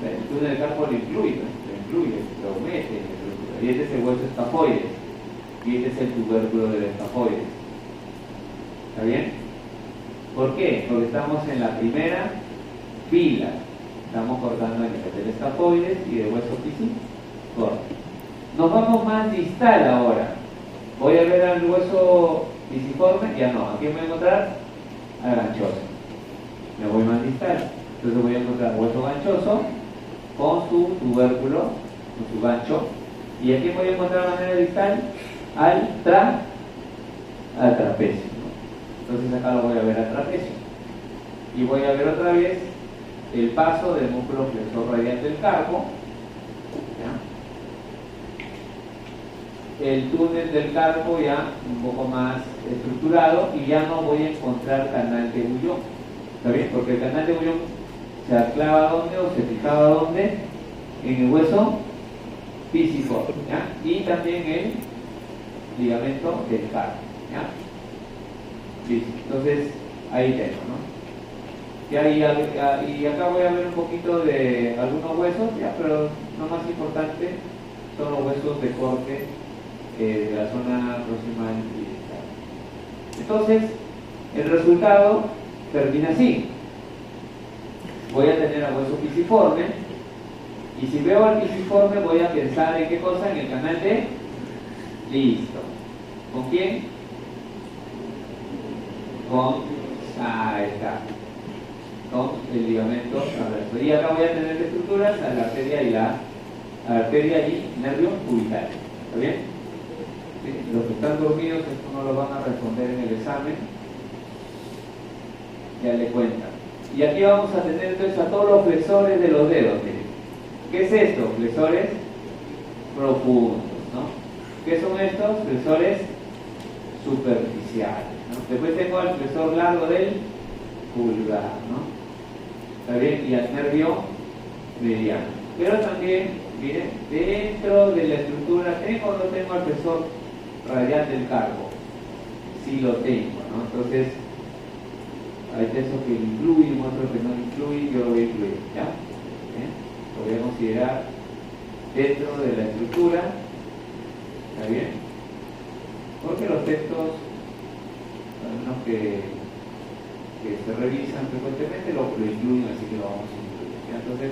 El túnel del carpo lo incluye, lo mete en la estructura. Y este es el hueso estafoides. Y este es el tubérculo del estafoides. ¿Está bien? ¿Por qué? Porque estamos en la primera fila. Estamos cortando el del estafoides y de hueso pisiforme. Nos vamos más distal ahora. Voy a ver al hueso pisiforme, ya no. ¿A quién voy a encontrar? Al ganchoso. Me voy más distal. Entonces voy a encontrar hueso ganchoso con su tubérculo, con su gancho. ¿Y a quién voy a encontrar de manera distal? Al trapecio. Entonces acá lo voy a ver al trapecio. Y voy a ver otra vez el paso del músculo flexor radial del carpo. ¿Ya? El túnel del carpo ya un poco más estructurado y ya no voy a encontrar canal de Bouillon. ¿Está bien? Porque el canal de Bouillon se clava ¿dónde o se fijaba ¿dónde? En el hueso pisiforme. ¿Ya? Y también el ligamento del carpo. ¿Ya? Listo. Entonces, ahí tengo, ¿no? Y acá voy a ver un poquito de algunos huesos, ya, pero lo más importante son los huesos de corte de la zona proximal y distal. Entonces, el resultado termina así. Voy a tener al hueso pisiforme, y si veo al pisiforme voy a pensar en qué cosa, en el canal de... Listo. ¿Con quién? Ahí está, con el ligamento transverso. Y acá voy a tener estructuras a la arteria y nervio cubital. ¿Está bien? ¿Sí? Los que están dormidos, esto no lo van a responder en el examen. Ya le cuentan. Y aquí vamos a tener entonces a todos los flexores de los dedos. Miren. ¿Qué es esto? Flexores profundos, ¿no? ¿Qué son estos? Flexores superficiales. ¿No? Después tengo al flexor largo del pulgar, ¿no? ¿Está bien? Y al nervio mediano. Pero también, miren, dentro de la estructura, ¿tengo o no tengo al flexor radial del carpo? Sí lo tengo, ¿no? Entonces, hay textos que lo incluyen, otros que no lo incluyen, yo lo voy a incluir, ¿ya? ¿Eh? Lo voy a considerar dentro de la estructura, ¿está bien? Porque los textos, algunos que se revisan frecuentemente, lo incluyen, así que lo vamos a incluir, ¿ya? Entonces,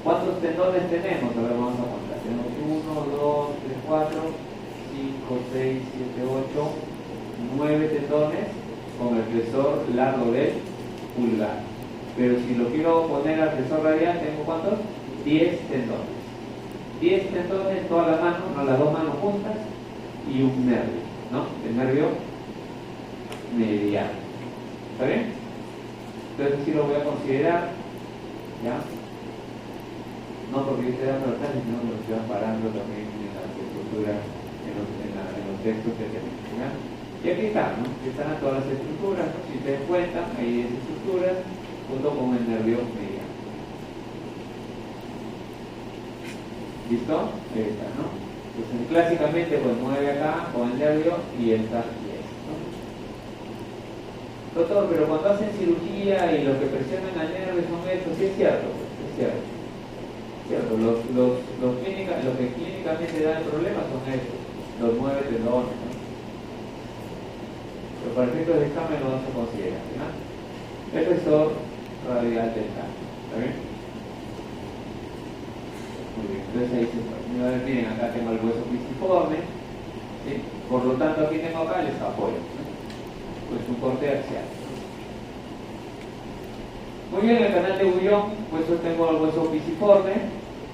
¿cuántos tendones tenemos? A ver, vamos a contar. Tenemos 1, 2, 3, 4, 5, 6, 7, 8, 9 tendones con el flexor largo del pulgar. Pero si lo quiero poner al flexor radial, ¿tengo cuántos? 10 tendones. 10 tendones, todas las manos, no las dos manos juntas, y un nervio, ¿no? El nervio mediano. ¿Está bien? Entonces sí lo voy a considerar, ¿ya? No porque yo esté dando los detalles, sino que lo estoy amparando también en la estructura, en los textos que tenemos, ¿ya? Y aquí están, ¿no? Aquí están todas las estructuras, ¿no? Si ustedes cuentan, hay 10 estructuras junto con el nervio mediano. ¿Listo? Ahí está, ¿no? Entonces, clásicamente, pues mueve acá con el nervio y esta y esto, ¿no? Doctor, pero cuando hacen cirugía y los que presionan al nervio son estos, sí es cierto, pues, es cierto. ¿Cierto? Los que clínicamente dan el problema son estos, los 9 tendones, ¿no? Lo que para efectos de examen no se considera, ¿ya? El flexor radial del carpo, ¿está bien? Muy bien, entonces ahí se puede. Miren, acá tengo el hueso pisiforme, ¿sí? Por lo tanto aquí tengo acá el escafoide, ¿no? Pues un corte axial. Muy bien, en el canal de Bouillon, pues yo tengo el hueso pisiforme,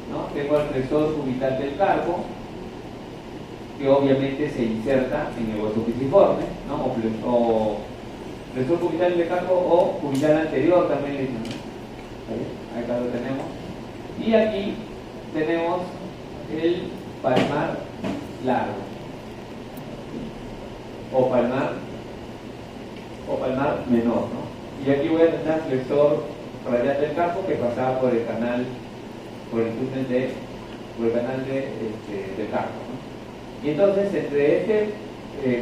¿no? Tengo el flexor cubital del carpo, que obviamente se inserta en el hueso pisiforme, ¿no? O flexor cubital del carpo o cubital anterior también le dicen, ¿no? Acá lo tenemos. Y aquí tenemos el palmar largo, o palmar menor, ¿no? Y aquí voy a tener flexor radial del carpo que pasaba por el canal, por el túnel por el canal del carpo, ¿no? Y entonces entre este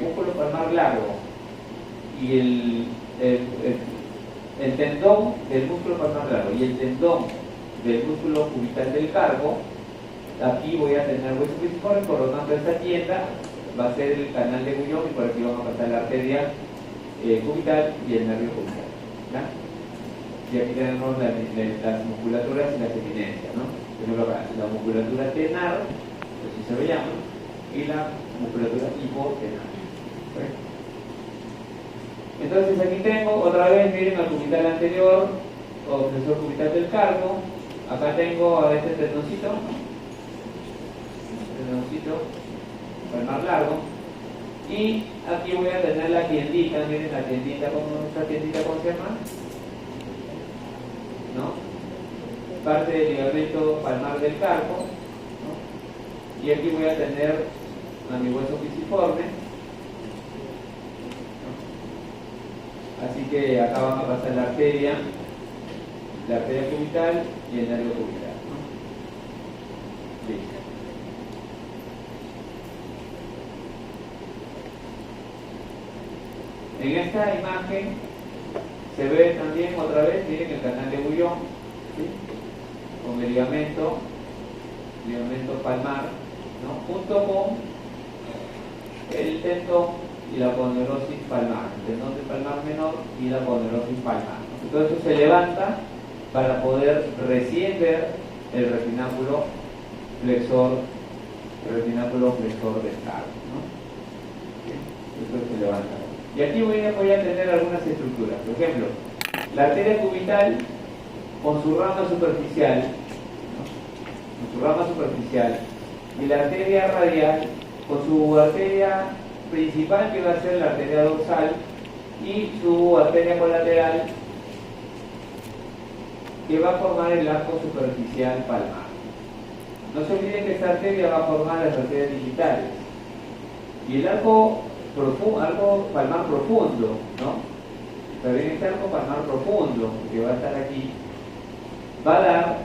músculo palmar largo y el tendón del músculo palmar largo y el tendón del músculo cubital del carpo, aquí voy a tener hueso pisiforme, por lo tanto esta tienda va a ser el canal de Bouillon y por aquí vamos a pasar la arteria cubital y el nervio cubital, ¿ya? Y aquí tenemos las musculaturas y las eminencias, ¿no? Tenemos acá la musculatura tenar, así se lo llama, y la musculatura hipotenar, ¿sí? Entonces aquí tengo otra vez, miren, el cubital anterior o flexor cubital del carpo. Acá tengo a este tendoncito, palmar largo, y aquí voy a tener la tiendita, miren la tiendita, ¿esta tiendita cómo se llama? ¿No? Parte del ligamento palmar del carpo, ¿no? Y aquí voy a tener a mi hueso pisiforme, ¿no? Así que acá van a pasar la arteria cubital y el nervio cubital, ¿no? Listo. En esta imagen se ve también otra vez, miren el canal de Bouillon, ¿sí? Con el ligamento palmar, ¿no? Junto con el tendón y la aponeurosis palmar, el tendón del palmar menor y la aponeurosis palmar, ¿no? Entonces eso se levanta para poder recién ver el retináculo flexor del carpo, ¿no? ¿Sí? Esto se levanta. Y aquí voy a tener algunas estructuras. Por ejemplo, la arteria cubital con su rama superficial, ¿no? Con su rama superficial, y la arteria radial con su arteria principal, que va a ser la arteria dorsal, y su arteria colateral, que va a formar el arco superficial palmar. No se olviden que esta arteria va a formar las arterias digitales. Y el arco palmar profundo, ¿no? También este arco palmar profundo, que va a estar aquí, va a dar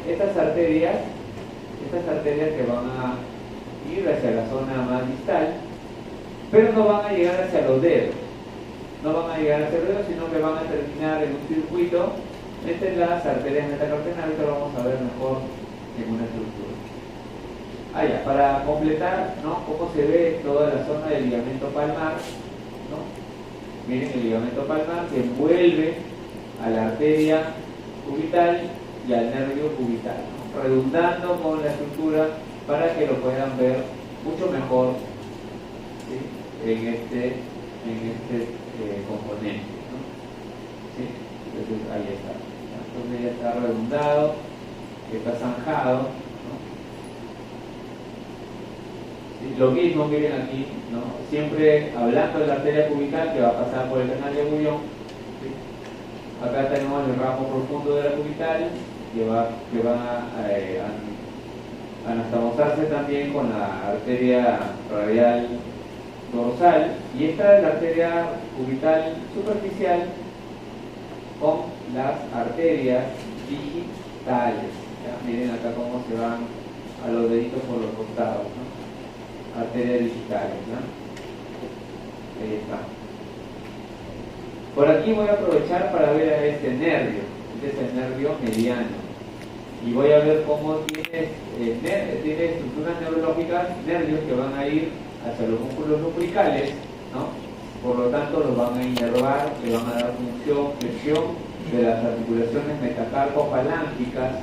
estas arterias que van a ir hacia la zona más distal, pero no van a llegar hacia los dedos. No van a llegar hacia los dedos, sino que van a terminar en un circuito entre las arterias metacarpinales, que lo vamos a ver mejor en una estructura. Ya, para completar, ¿no?, cómo se ve toda la zona del ligamento palmar, ¿no? Miren el ligamento palmar que envuelve a la arteria cubital y al nervio cubital, ¿no?, redundando con la estructura para que lo puedan ver mucho mejor, ¿sí?, en este componente, ¿no? ¿Sí? Entonces ahí está. Entonces ya está redundado, está zanjado, ¿no? ¿Sí? Lo mismo que ven aquí, ¿no? Siempre hablando de la arteria cubital que va a pasar por el canal de Bouillon, ¿sí? Acá tenemos el ramo profundo de la cubital que va a anastomosarse también con la arteria radial dorsal, y esta es la arteria cubital superficial con las arterias digitales. ¿Ya? Miren acá cómo se van a los deditos por los costados, ¿no? Arterias digitales, ¿no? Ahí está. Por aquí voy a aprovechar para ver a este nervio. Este es el nervio mediano. Y voy a ver cómo tiene estructuras neurológicas, nervios que van a ir hacia los músculos lumbricales, ¿no? por lo tanto los van a inervar, le van a dar función, flexión de las articulaciones metacarpofalángicas.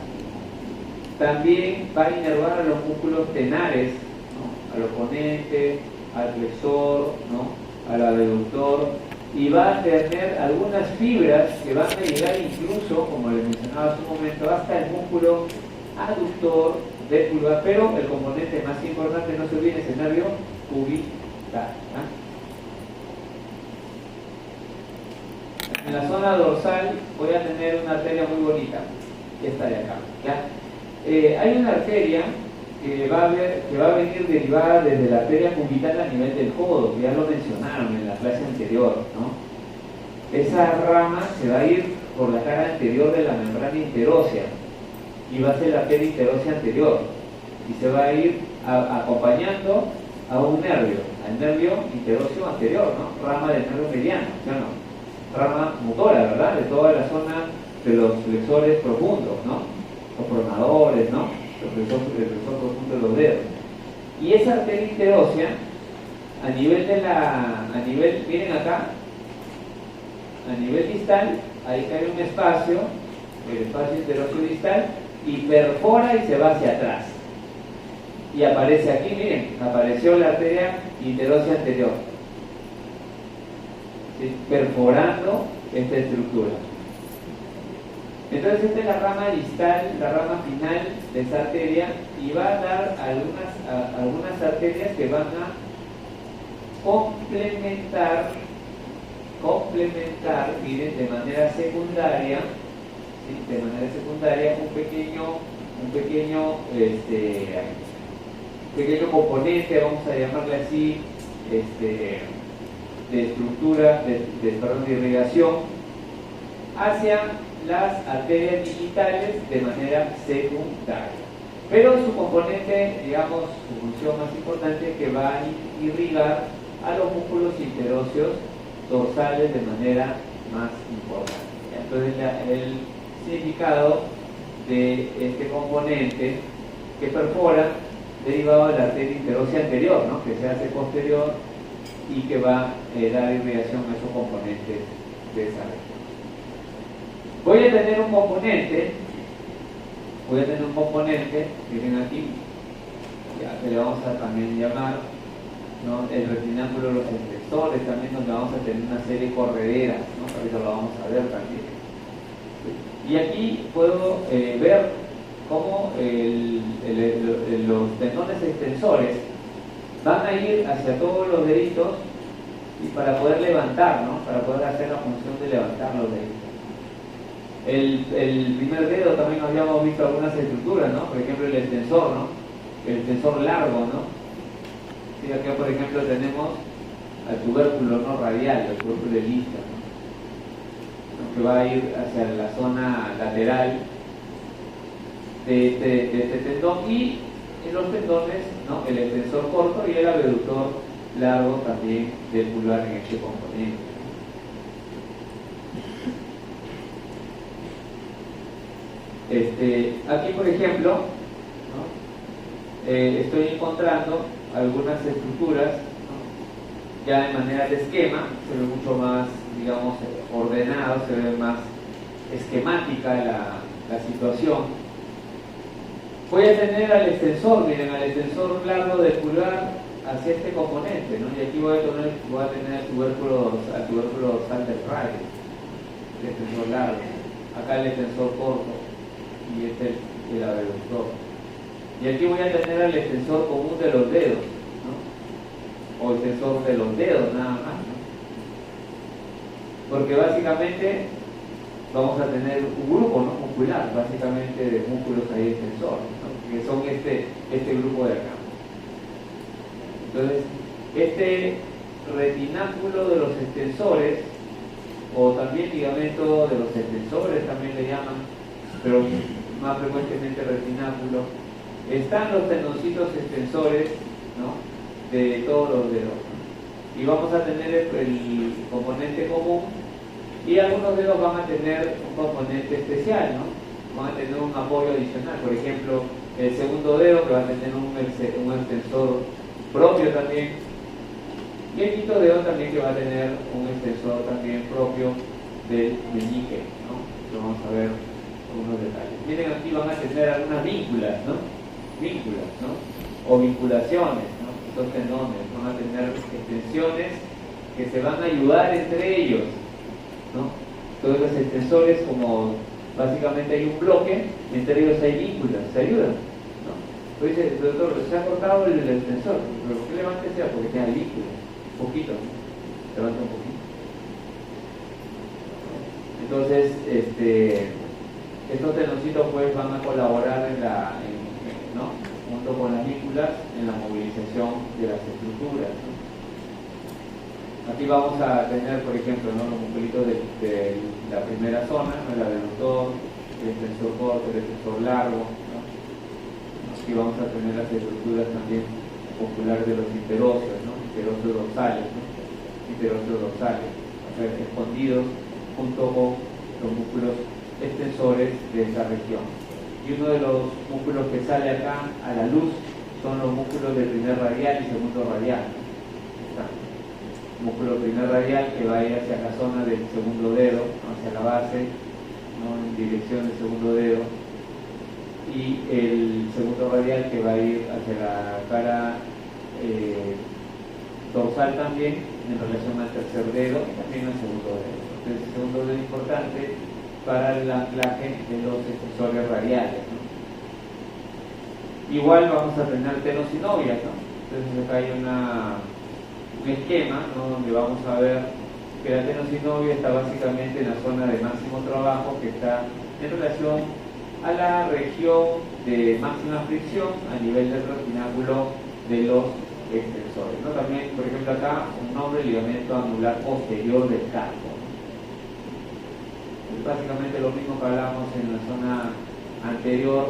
También va a inervar a los músculos tenares, ¿no? Al oponente, al flexor, ¿no? Al abductor, y va a tener algunas fibras que van a llegar incluso, como les mencionaba hace un momento, hasta el músculo aductor del pulgar, pero el componente más importante, no se olviden, es el nervio cubital. En la zona dorsal voy a tener una arteria muy bonita, esta de acá, ¿ya? Hay una arteria que va a venir derivada desde la arteria cubital a nivel del codo, que ya lo mencionaron en la clase anterior, ¿no? Esa rama se va a ir por la cara anterior de la membrana interósea y va a ser la arteria interósea anterior y se va a ir acompañando a un nervio, al nervio interóseo anterior, ¿no? Rama del nervio mediano, ¿sí o no? Rama motora, ¿verdad? De toda la zona de los flexores profundos, ¿no? Los pronadores, ¿no? El flexor profundo de los dedos. Y esa arteria interósea, a nivel, miren acá, a nivel distal, ahí cae un espacio, el espacio interóseo distal, y perfora y se va hacia atrás. Y aparece aquí, miren, apareció la arteria interósea anterior, ¿sí? Perforando esta estructura. Entonces esta es la rama distal, la rama final de esa arteria, y va a dar algunas arterias que van a complementar, miren, de manera secundaria, ¿sí? De manera secundaria, un pequeño componente, vamos a llamarle así, de estructura, de irrigación hacia las arterias digitales de manera secundaria. Pero su componente, digamos, su función más importante, que va a irrigar a los músculos interóseos dorsales de manera más importante. Entonces el significado de este componente que perfora, derivado de la arteria interósea anterior, ¿no? Que se hace posterior y que va a dar irrigación a esos componentes de esa región. Voy a tener un componente, miren aquí, ya, que le vamos a también llamar, ¿no? El retináculo de los extensores, también donde vamos a tener una serie correderas, ¿no? Ahorita lo vamos a ver también. Y aquí puedo ver cómo los tendones extensores van a ir hacia todos los deditos y para poder levantar, ¿no? Para poder hacer la función de levantar los deditos. El primer dedo también habíamos visto algunas estructuras, ¿no? Por ejemplo el extensor, ¿no? El extensor largo, ¿no? Sí, acá por ejemplo tenemos al tubérculo no radial, el tubérculo de lista, ¿no? Que va a ir hacia la zona lateral de este tendón, y en los tendones, ¿no? El extensor corto y el abductor largo también del pulgar en este componente. Aquí por ejemplo, ¿no? Estoy encontrando algunas estructuras, ¿no? Ya de manera de esquema, se ve mucho más, digamos, ordenado, se ve más esquemática la situación. Voy a tener al extensor, miren, al extensor largo del pulgar hacia este componente, ¿no? Y aquí voy a tener el tubérculo dorsal del radio, el extensor largo, acá el extensor corto y este el abductor. Y aquí voy a tener el extensor común de los dedos, ¿no? O extensor de los dedos nada más, ¿no? Porque básicamente vamos a tener un grupo, ¿no? Muscular, básicamente de músculos ahí extensores, ¿no? Que son este grupo de acá. Entonces, este retináculo de los extensores, o también ligamento de los extensores, también le llaman, pero más frecuentemente retináculo, están los tendoncitos extensores, ¿no? De todos los dedos, ¿no? Y vamos a tener el componente común, y algunos dedos van a tener un componente especial, ¿no? Van a tener un apoyo adicional. Por ejemplo, el segundo dedo, que va a tener un extensor propio también, Y el quinto dedo también que va a tener un extensor también propio del meñique, ¿no? Lo vamos a ver algunos detalles. Miren, aquí van a tener algunas vínculas, ¿no? Vínculas, ¿no? O vinculaciones, ¿no? Estos tendones van a tener extensiones que se van a ayudar entre ellos, ¿no? Todos los extensores, como básicamente hay un bloque, entre ellos hay vínculas, se ayudan, ¿no? Entonces dice, doctor, se ha cortado el extensor, pero ¿por qué levante sea? Porque tiene vínculas, un poquito, ¿no? Levanta un poquito. Entonces, estos tendoncitos pues van a colaborar ¿no? Junto con las vínculas en la movilización de las estructuras, ¿no? Aquí vamos a tener, por ejemplo, ¿no? Los musculitos de la primera zona, ¿no? El abductor, el extensor corto, el extensor largo, ¿no? Aquí vamos a tener las estructuras también musculares de los interóseos, ¿no? Interóseos dorsales, ¿no? Interóseos dorsales, o sea, escondidos junto con los músculos extensores de esta región. Y uno de los músculos que sale acá a la luz son los músculos del primer radial y segundo radial. Músculo primer radial que va a ir hacia la zona del segundo dedo, hacia la base, ¿no? En dirección del segundo dedo, y el segundo radial que va a ir hacia la cara dorsal también en relación al tercer dedo y también al segundo dedo. Entonces, el segundo dedo es importante para el anclaje de los extensores radiales, ¿no? Igual vamos a tener tenosinovias, ¿no? Entonces acá hay un esquema, ¿no? Donde vamos a ver que la tenosinovia está básicamente en la zona de máximo trabajo, que está en relación a la región de máxima fricción a nivel del retináculo de los extensores, ¿no? También, por ejemplo, acá un nombre, ligamento anular posterior del carpo, ¿no? Es básicamente lo mismo que hablamos en la zona anterior,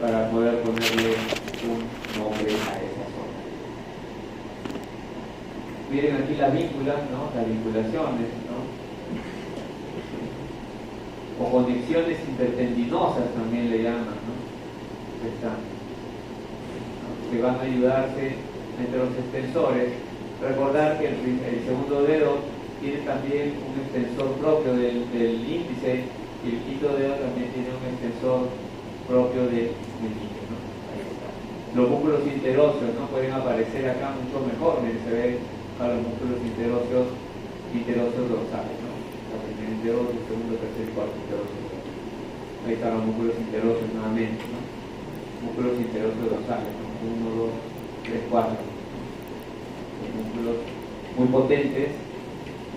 para poder ponerle un nombre a esa zona. Miren aquí las vínculas, ¿no? Las vinculaciones, ¿no? O conexiones intertendinosas también le llaman, ¿no? Están, ¿no? Que van a ayudarse entre los extensores. Recordar que el segundo dedo tiene también un extensor propio del índice, y el quinto dedo también tiene un extensor propio del meñique, ¿no? Ahí está. Los músculos interóseos, ¿no? Pueden aparecer acá mucho mejor, se ve a los músculos interóseos dorsales, ¿no? El primer interóseo, el segundo, tercer y cuarto interóseo. Ahí están los músculos interóseos nuevamente, ¿no? Músculos interóseos dorsales, ¿no? 1, 2, 3, 4. Músculos muy potentes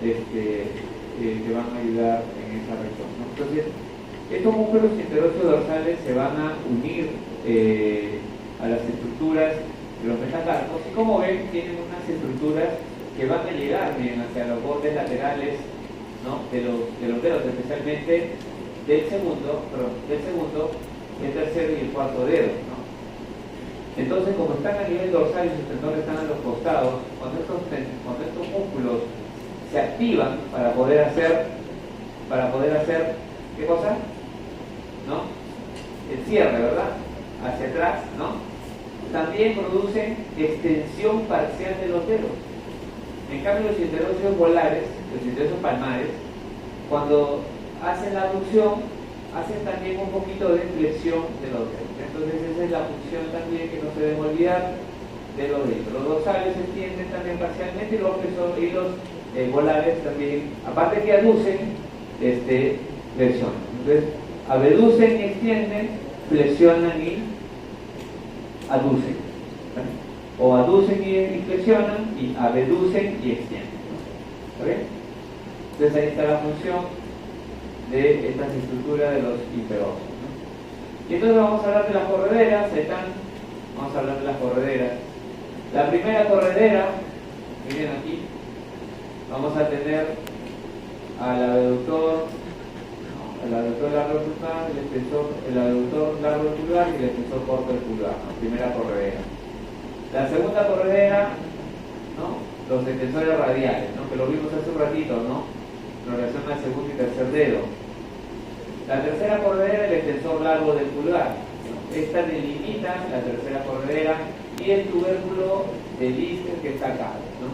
que van a ayudar en esa región, ¿no? Entonces, estos músculos interóseos dorsales se van a unir a las estructuras de los metacarpos, y como ven, tienen unas estructuras que van a llegar bien hacia los bordes laterales, ¿no? de los dedos, especialmente del segundo, el tercero y el cuarto dedo, ¿no? Entonces, como están a nivel dorsal y sus tendones están a los costados, cuando estos músculos se activan para poder hacer ¿qué cosa? ¿No? El cierre, ¿verdad? Hacia atrás, ¿no? También producen extensión parcial de los dedos. En cambio, los interóseos molares, los interóseos palmares, cuando hacen la abducción, hacen también un poquito de flexión de los dedos. Entonces, esa es la función también que no se debe olvidar de los dedos. Los dorsales se extienden también parcialmente, y los molares también, aparte que aducen, flexionan. Entonces, abducen y extienden, flexionan y aducen, ¿vale? O aducen y flexionan, y abducen y extienden, ¿no? ¿Está bien? Entonces ahí está la función de estas estructuras de los interóseos, ¿no? Y entonces vamos a hablar de las correderas. Vamos a hablar de las correderas. La primera corredera, miren aquí, vamos a tener al abductor largo del pulgar, el abductor largo del pulgar y el extensor corto del pulgar, ¿no? Primera corredera. La segunda corredera, ¿no? Los extensores radiales, ¿no? Que lo vimos hace un ratito, ¿no? En relación al segundo y tercer dedo. La tercera corredera, el extensor largo del pulgar, ¿no? Esta delimita la tercera corredera y el tubérculo de Lister que está acá, ¿no?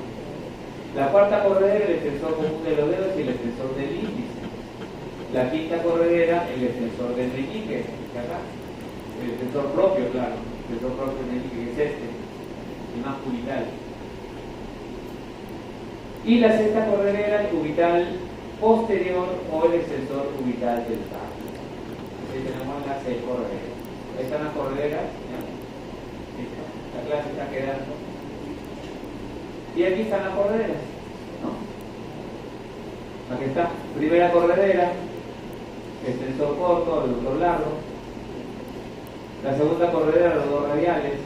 La cuarta corredera, el extensor común de los dedos y el extensor del índice. La quinta corredera, el extensor del meñique, que está acá. El extensor propio, claro, el extensor propio del meñique, que es este, el más cubital. Y la sexta corredera, el cubital posterior o el extensor cubital del carpo. Ahí tenemos las 6 correderas. Ahí están las correderas, ¿ya? La clase está quedando. Y aquí están las correderas, ¿no? Aquí está, primera corredera, extensor corto, aductor largo. La segunda corredera, los dos radiales.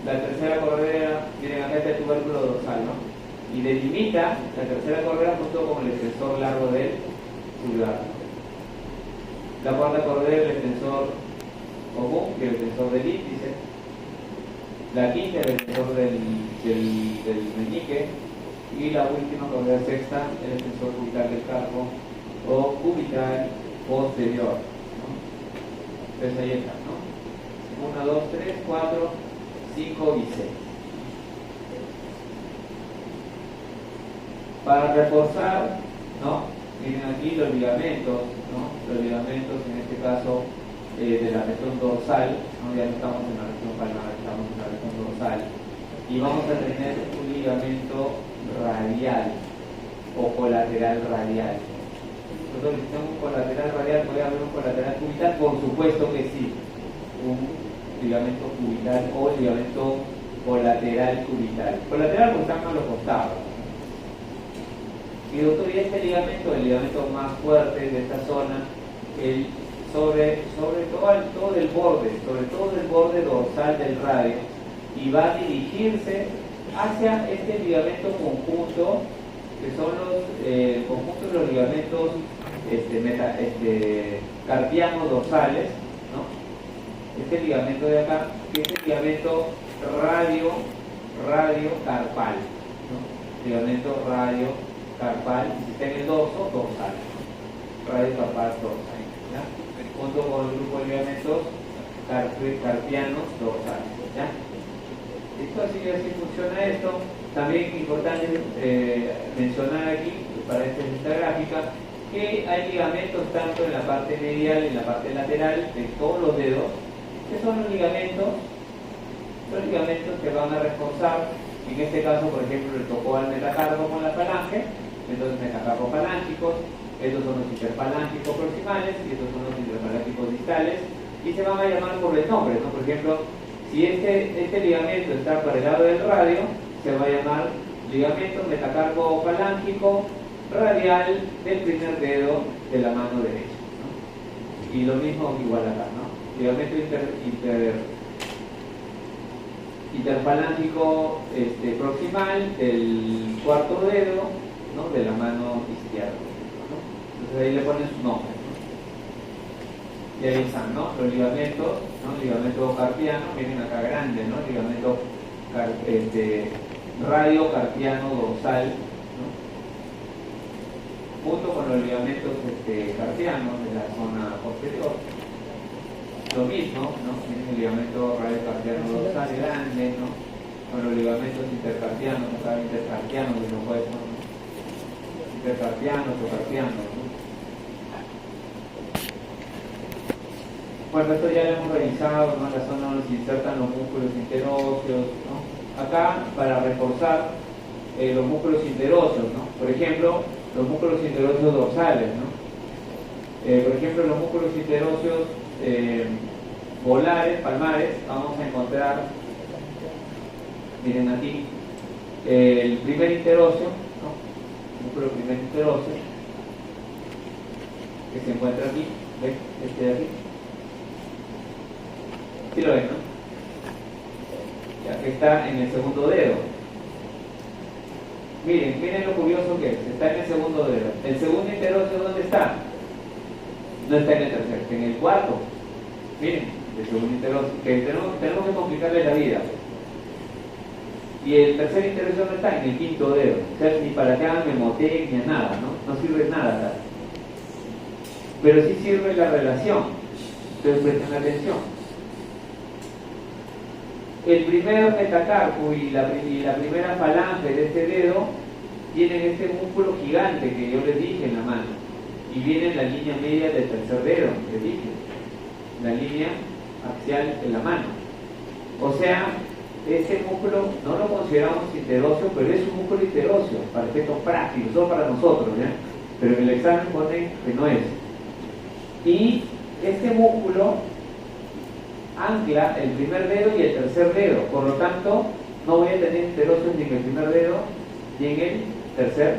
La tercera corredera, miren acá está el tubérculo dorsal, ¿no? Y delimita la tercera corredera junto con el extensor largo del pulgar. La cuarta corredera, el extensor común y el extensor del índice. La quinta, el extensor del meñique. Y la última corredera sexta, el extensor cubital del carpo o cubital posterior, ¿no? Entonces ahí está, ¿no? 1, 2, 3, 4, 5 y 6. Para reforzar, ¿no? Miren aquí los ligamentos, ¿no? Los ligamentos en este caso de la región dorsal, ¿no? Ya no estamos en la región palmar, estamos en la región dorsal. Y vamos a tener un ligamento radial o colateral radial. Nosotros necesitamos un colateral radial, ¿puede haber un colateral cubital? Por supuesto que sí. Un ligamento cubital o ligamento colateral cubital. Colateral porque están a los costados. Y doctor, y este ligamento, el ligamento más fuerte de esta zona, sobre todo el borde dorsal del radio, y va a dirigirse hacia este ligamento conjunto, que son los conjuntos de los ligamentos carpianos dorsales, ¿no? Este ligamento de acá, que es el ligamento radio-carpal, ¿no? Ligamento radio-carpal, y si está en el dorso, dorsal, ¿no? Radio-carpal dorsal, ¿ya? Junto con el grupo de ligamentos carpianos dorsales, ¿ya? Esto así funciona esto. También importante mencionar aquí, para esta gráfica, que hay ligamentos tanto en la parte medial y en la parte lateral de todos los dedos, que son los ligamentos que van a reforzar. En este caso, por ejemplo, le tocó al metacarpo con la falange, entonces metacarpos falángicos, estos son los interfalángicos proximales y estos son los interfalángicos distales, y se van a llamar por el nombre, ¿no? Por ejemplo, si este ligamento está para el lado del radio, se va a llamar ligamento metacarpo falángico radial del primer dedo de la mano derecha, ¿no? Y lo mismo igual acá, ¿no? Ligamento interfalángico proximal del cuarto dedo, ¿no? De la mano izquierda, ¿no? Entonces ahí le ponen su nombre, ¿no? Y ahí están, ¿no? Los ligamentos, ¿no? Ligamento carpiano, miren acá grande, ¿no? Ligamento radio-carpiano dorsal, ¿no? Junto con los ligamentos carpianos de la zona posterior. Lo mismo, ¿no? Miren el ligamento radio-carpiano dorsal grande, ¿no? Con los ligamentos intercarpianos, acá intercarpianos de los huesos, ¿no? Intercarpianos o carpianos, ¿no? Bueno, esto ya lo hemos revisado, ¿no? La zona donde se insertan los músculos interóseos, ¿no? Acá, para reforzar los músculos interóseos, ¿no? Por ejemplo, los músculos interóseos dorsales, ¿no? Por ejemplo, los músculos interóseos polares, palmares, vamos a encontrar, miren aquí, el primer interóseo, ¿no? El músculo primer interóseo, que se encuentra aquí, ¿ves? Este de aquí. ¿Sí lo ven, no? Ya que está en el segundo dedo. Miren lo curioso que es. Está en el segundo dedo. ¿El segundo interóseo dónde está? No está en el tercero, está en el cuarto. Miren, el segundo interóseo, que tenemos que complicarle la vida. Y el tercer interóseo dónde está? En el quinto dedo. O sea, ni para que hagan memotecnia, nada, ¿no? No sirve nada acá. Pero sí sirve la relación. Entonces presten atención. el primer metacarpo y la primera falange de este dedo tienen este músculo gigante que yo les dije en la mano, y viene en la línea media del tercer dedo, les dije, la línea axial en la mano. O sea, este músculo no lo consideramos interóseo, pero es un músculo interóseo para efectos prácticos, solo para nosotros, ¿ya? Pero en el examen pone que no es. Y este músculo ancla el primer dedo y el tercer dedo, por lo tanto no voy a tener interóseos ni en el primer dedo ni en el tercer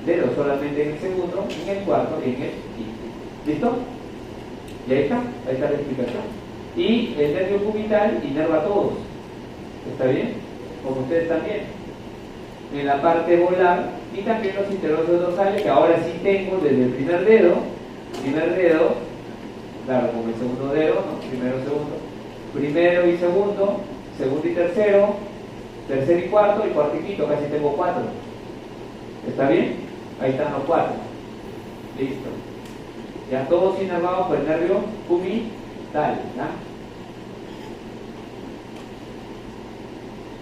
dedo, solamente en el segundo, en el cuarto y en el quinto. ¿Listo? Y ahí está la explicación. Y el nervio cubital inerva a todos. ¿Está bien? Como ustedes también. En la parte volar, y también los interóseos dorsales, que ahora sí tengo desde el primer dedo, claro, como el segundo dedo, ¿no? Primero y segundo y tercero y cuarto y quinto, casi tengo 4. ¿Está bien? Ahí están los 4. Listo. Ya todos inervados por el nervio cubital, ¿ya?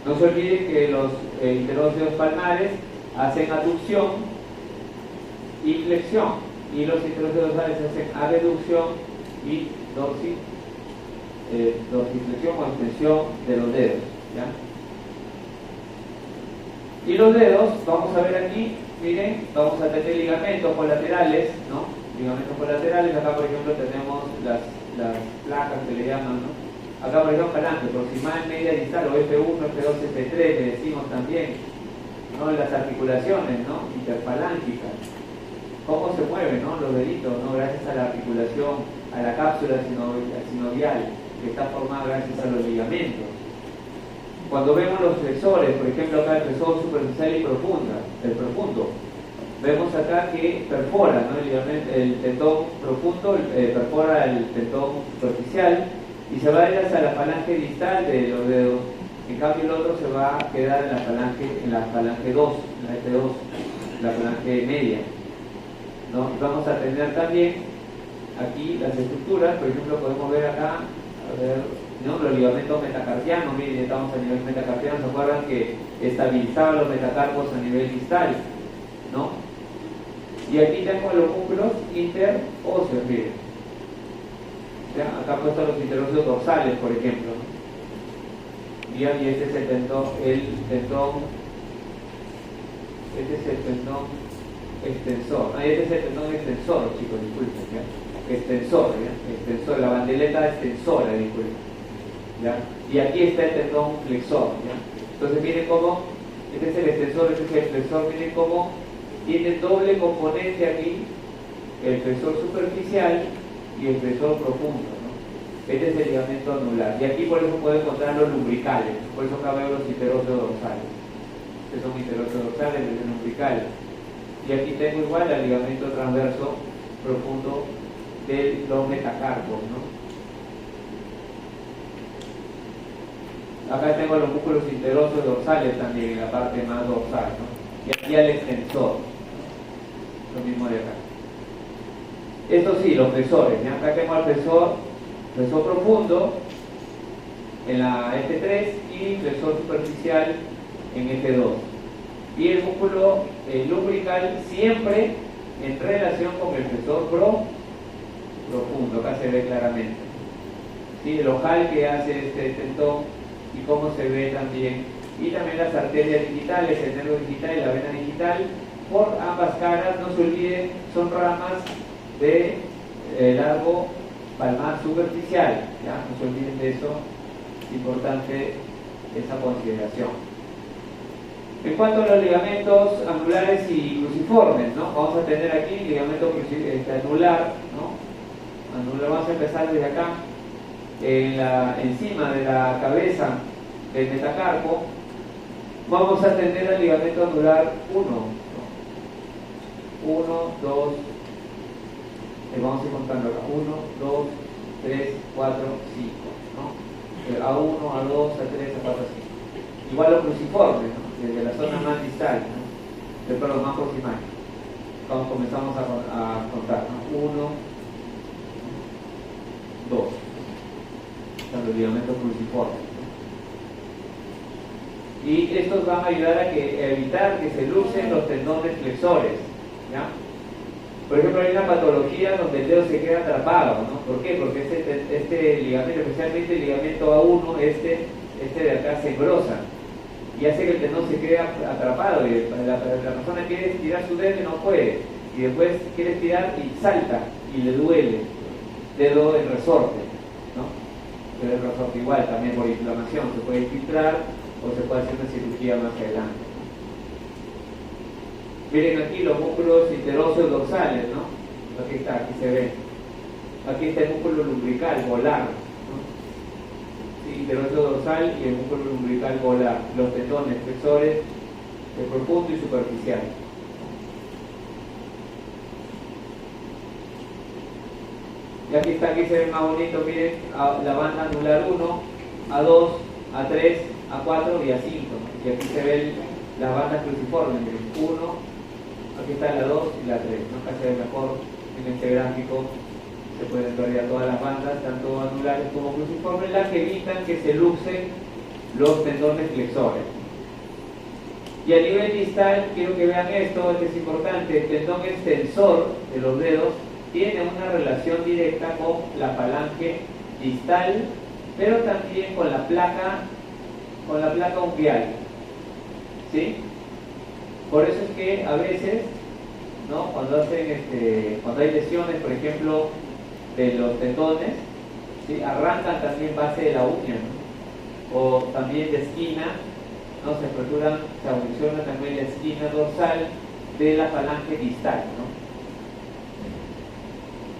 No se olviden que los interóseos palmares hacen aducción y flexión, y los interóseos dorsales hacen abducción y dorsiflexión o extensión de los dedos, ¿ya? Y los dedos, vamos a ver aquí, miren, vamos a tener ligamentos colaterales, ¿no? Ligamentos colaterales, acá por ejemplo tenemos las placas que le llaman, ¿no? Acá por ejemplo falange, proximal, media, distal, o F1, F2, F3, le decimos también, ¿no? Las articulaciones, ¿no? Interfalángicas. Cómo se mueven, ¿no? Los deditos, ¿no? Gracias a la articulación, a la cápsula sinovial, que está formada gracias a los ligamentos. Cuando vemos los flexores, por ejemplo acá el flexor superficial y profundo, vemos acá que perfora, ¿no? El tendón profundo perfora el tendón superficial y se va a ir hasta la falange distal de los dedos. En cambio el otro se va a quedar en la falange 2, en la F2, la falange media, ¿no? Vamos a tener también aquí las estructuras, por ejemplo podemos ver acá, ¿no? Los ligamentos metacarpianos, miren, estamos a nivel metacarpiano, ¿se acuerdan que estabilizaban los metacarpos a nivel distal, ¿no? Y aquí tengo los músculos interóseos, miren. ¿Ya? Acá he puesto los interóseos dorsales, por ejemplo, ¿no? Y este es el tendón extensor. Este es el tendón extensor, chicos, disculpen, ¿ya? Extensor, la bandeleta extensora, disculpen, ¿ya? Y aquí está el tendón flexor, ¿ya? Entonces miren cómo, este es el extensor, este es el flexor, miren cómo tiene doble componente aquí, el flexor superficial y el flexor profundo, ¿no? Este es el ligamento anular, y aquí por eso puedo encontrar los lumbricales, por eso acá veo los interóseos dorsales. Estos son interóseos dorsales, los lumbricales. Y aquí tengo igual el ligamento transverso profundo de los metacarpos, ¿no? Acá tengo los músculos interóseos dorsales también en la parte más dorsal, ¿no? Y aquí el extensor, ¿no? Lo mismo de acá. Esto sí, los flexores, ¿ya? Acá tengo el flexor profundo en la F3 y flexor superficial en F2. Y el músculo lumbrical siempre en relación con el flexor profundo, acá se ve claramente. ¿Sí? El ojal que hace este tendón y cómo se ve también. Y también las arterias digitales, el nervio digital y la vena digital, por ambas caras, no se olviden, son ramas de largo palmar superficial, ¿ya? No se olviden de eso, es importante esa consideración. En cuanto a los ligamentos anulares y cruciformes, ¿no? Vamos a tener aquí el ligamento anular, ¿no? Anular, vamos a empezar desde acá, encima de la cabeza del metacarpo, vamos a tener el ligamento anular 1, ¿no? 1, 2, vamos a ir contando acá, 1, 2, 3, 4, 5, ¿no? A1, A2, A3, A4, A5. Igual los cruciformes, ¿no? Desde la zona más distal, ¿no? Perdón, más proximal. Cuando comenzamos a contar, ¿no? 1, 2. Están los ligamentos cruciformes, ¿no? Y estos van a ayudar a evitar que se lucen los tendones flexores, ¿ya? Por ejemplo, hay una patología donde el dedo se queda atrapado, ¿no? ¿Por qué? Porque este ligamento, especialmente el ligamento A1, este de acá se engrosa y hace que el tendón se quede atrapado y la persona quiere estirar su dedo y no puede, y después quiere estirar y salta y le duele, dedo en resorte, ¿no? Dedo en resorte igual, también por inflamación, se puede infiltrar o se puede hacer una cirugía más adelante. Miren aquí los músculos interóseos dorsales, ¿no? Aquí está, aquí se ve. Aquí está el músculo lumbrical, volar, ¿no? Sí, interóseo dorsal y el músculo lumbrical volar, los tendones flexores, el profundo y superficial. Y aquí está, aquí se ve más bonito, miren, la banda anular 1, A2, A3, A4 y A5, ¿no? Y aquí se ven las bandas cruciformes, miren, 1, aquí está la 2 y la 3, ¿no? Acá se ve mejor en este gráfico, se pueden ver ya todas las bandas, tanto anulares como cruciformes, las que evitan que se lucen los tendones flexores. Y a nivel distal, quiero que vean esto, que es importante, el tendón extensor de los dedos tiene una relación directa con la falange distal, pero también con la placa umbilical, ¿sí? Por eso es que a veces, ¿no? Cuando hay lesiones, por ejemplo, de los tendones, ¿sí? Arrancan también base de la uña, ¿no? O también de esquina, ¿no? Se fracturan, se abulsiona también la esquina dorsal de la falange distal, ¿no?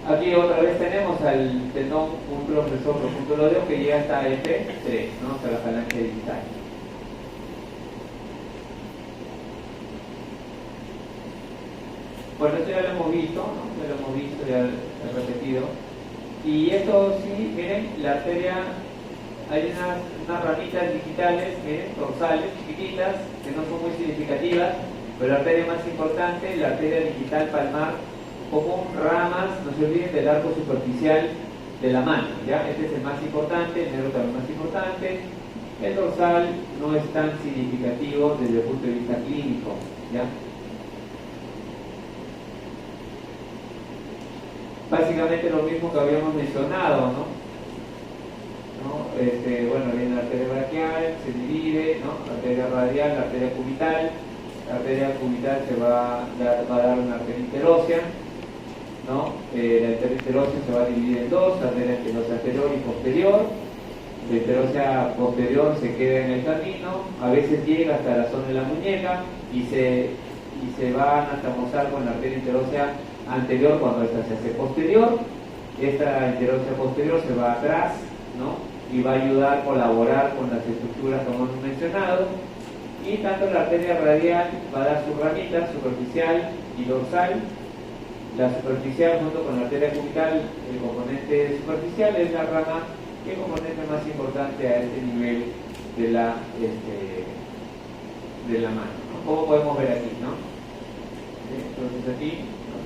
Aquí otra vez tenemos al tendón músculo flexor profundo de los dedos que llega hasta F3, ¿no? Hasta la falange distal. Bueno, esto ya lo hemos visto, ¿no? Ya lo hemos visto, ya lo he repetido. Y esto sí, miren, la arteria, hay unas ramitas digitales, miren, dorsales, chiquititas, que no son muy significativas, pero la arteria más importante, la arteria digital palmar, como ramas, no se olviden del arco superficial de la mano, ¿ya? Este es el más importante, el negro también más importante. El dorsal no es tan significativo desde el punto de vista clínico, ¿ya? Básicamente lo mismo que habíamos mencionado, ¿no? Bueno, viene la arteria braquial, se divide, ¿no? La arteria radial, la arteria cubital. La arteria cubital se va a dar una arteria interósea, ¿no? La arteria interósea se va a dividir en dos, arteria interósea anterior y posterior. La interósea posterior se queda en el camino, a veces llega hasta la zona de la muñeca y se va a anastomosar con la arteria interósea anterior cuando esta se hace posterior. Esta interósea posterior se va atrás, ¿no? Y va a ayudar a colaborar con las estructuras que hemos mencionado. Y tanto la arteria radial va a dar sus ramitas, superficial y dorsal. La superficial junto con la arteria cubital, el componente superficial es la rama, el componente más importante a este nivel de la mano, ¿no? Como podemos ver aquí, ¿no? Entonces aquí, ¿no?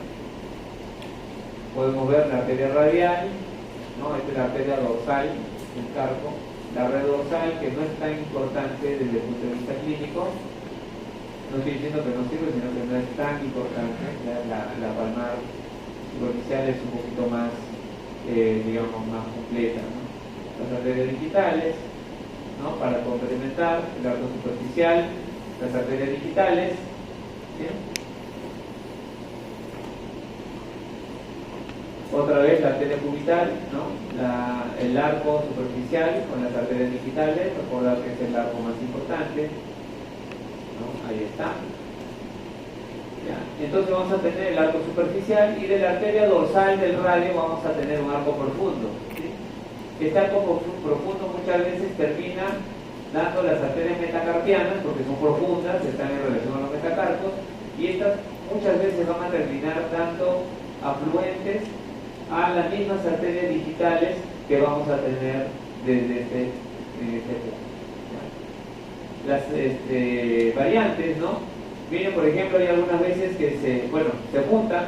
Podemos ver la arteria radial, ¿no? Esta es la arteria dorsal del carpo, la red dorsal, que no es tan importante desde el punto de vista clínico. No estoy diciendo que no sirve, sino que no es tan importante. La palmar superficial es un poquito más, digamos, más completa, ¿no? Las arterias digitales, ¿no? Para complementar el arco superficial, las arterias digitales, ¿sí? Otra vez la arteria cubital, ¿no? El arco superficial con las arterias digitales, recordar que es el arco más importante, ¿no? Ahí está. Ya. Entonces vamos a tener el arco superficial y de la arteria dorsal del radio vamos a tener un arco profundo, ¿sí? Este arco profundo muchas veces termina dando las arterias metacarpianas porque son profundas, están en relación a los metacarpos, y estas muchas veces van a terminar dando afluentes a las mismas arterias digitales que vamos a tener desde este punto. Las variantes, ¿no? Miren, por ejemplo, hay algunas veces que se juntan.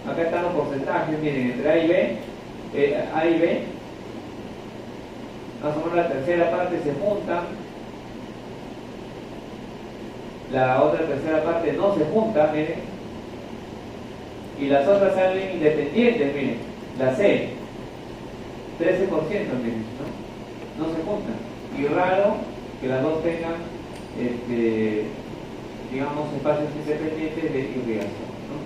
Acá están los porcentajes, miren, entre A y B, más o menos la tercera parte se juntan, la otra tercera parte no se junta, miren, y las otras salen independientes, miren, la C, 13%, miren, ¿no? No se juntan. Y raro que las dos tengan, digamos, espacios independientes de irrigación, ¿no?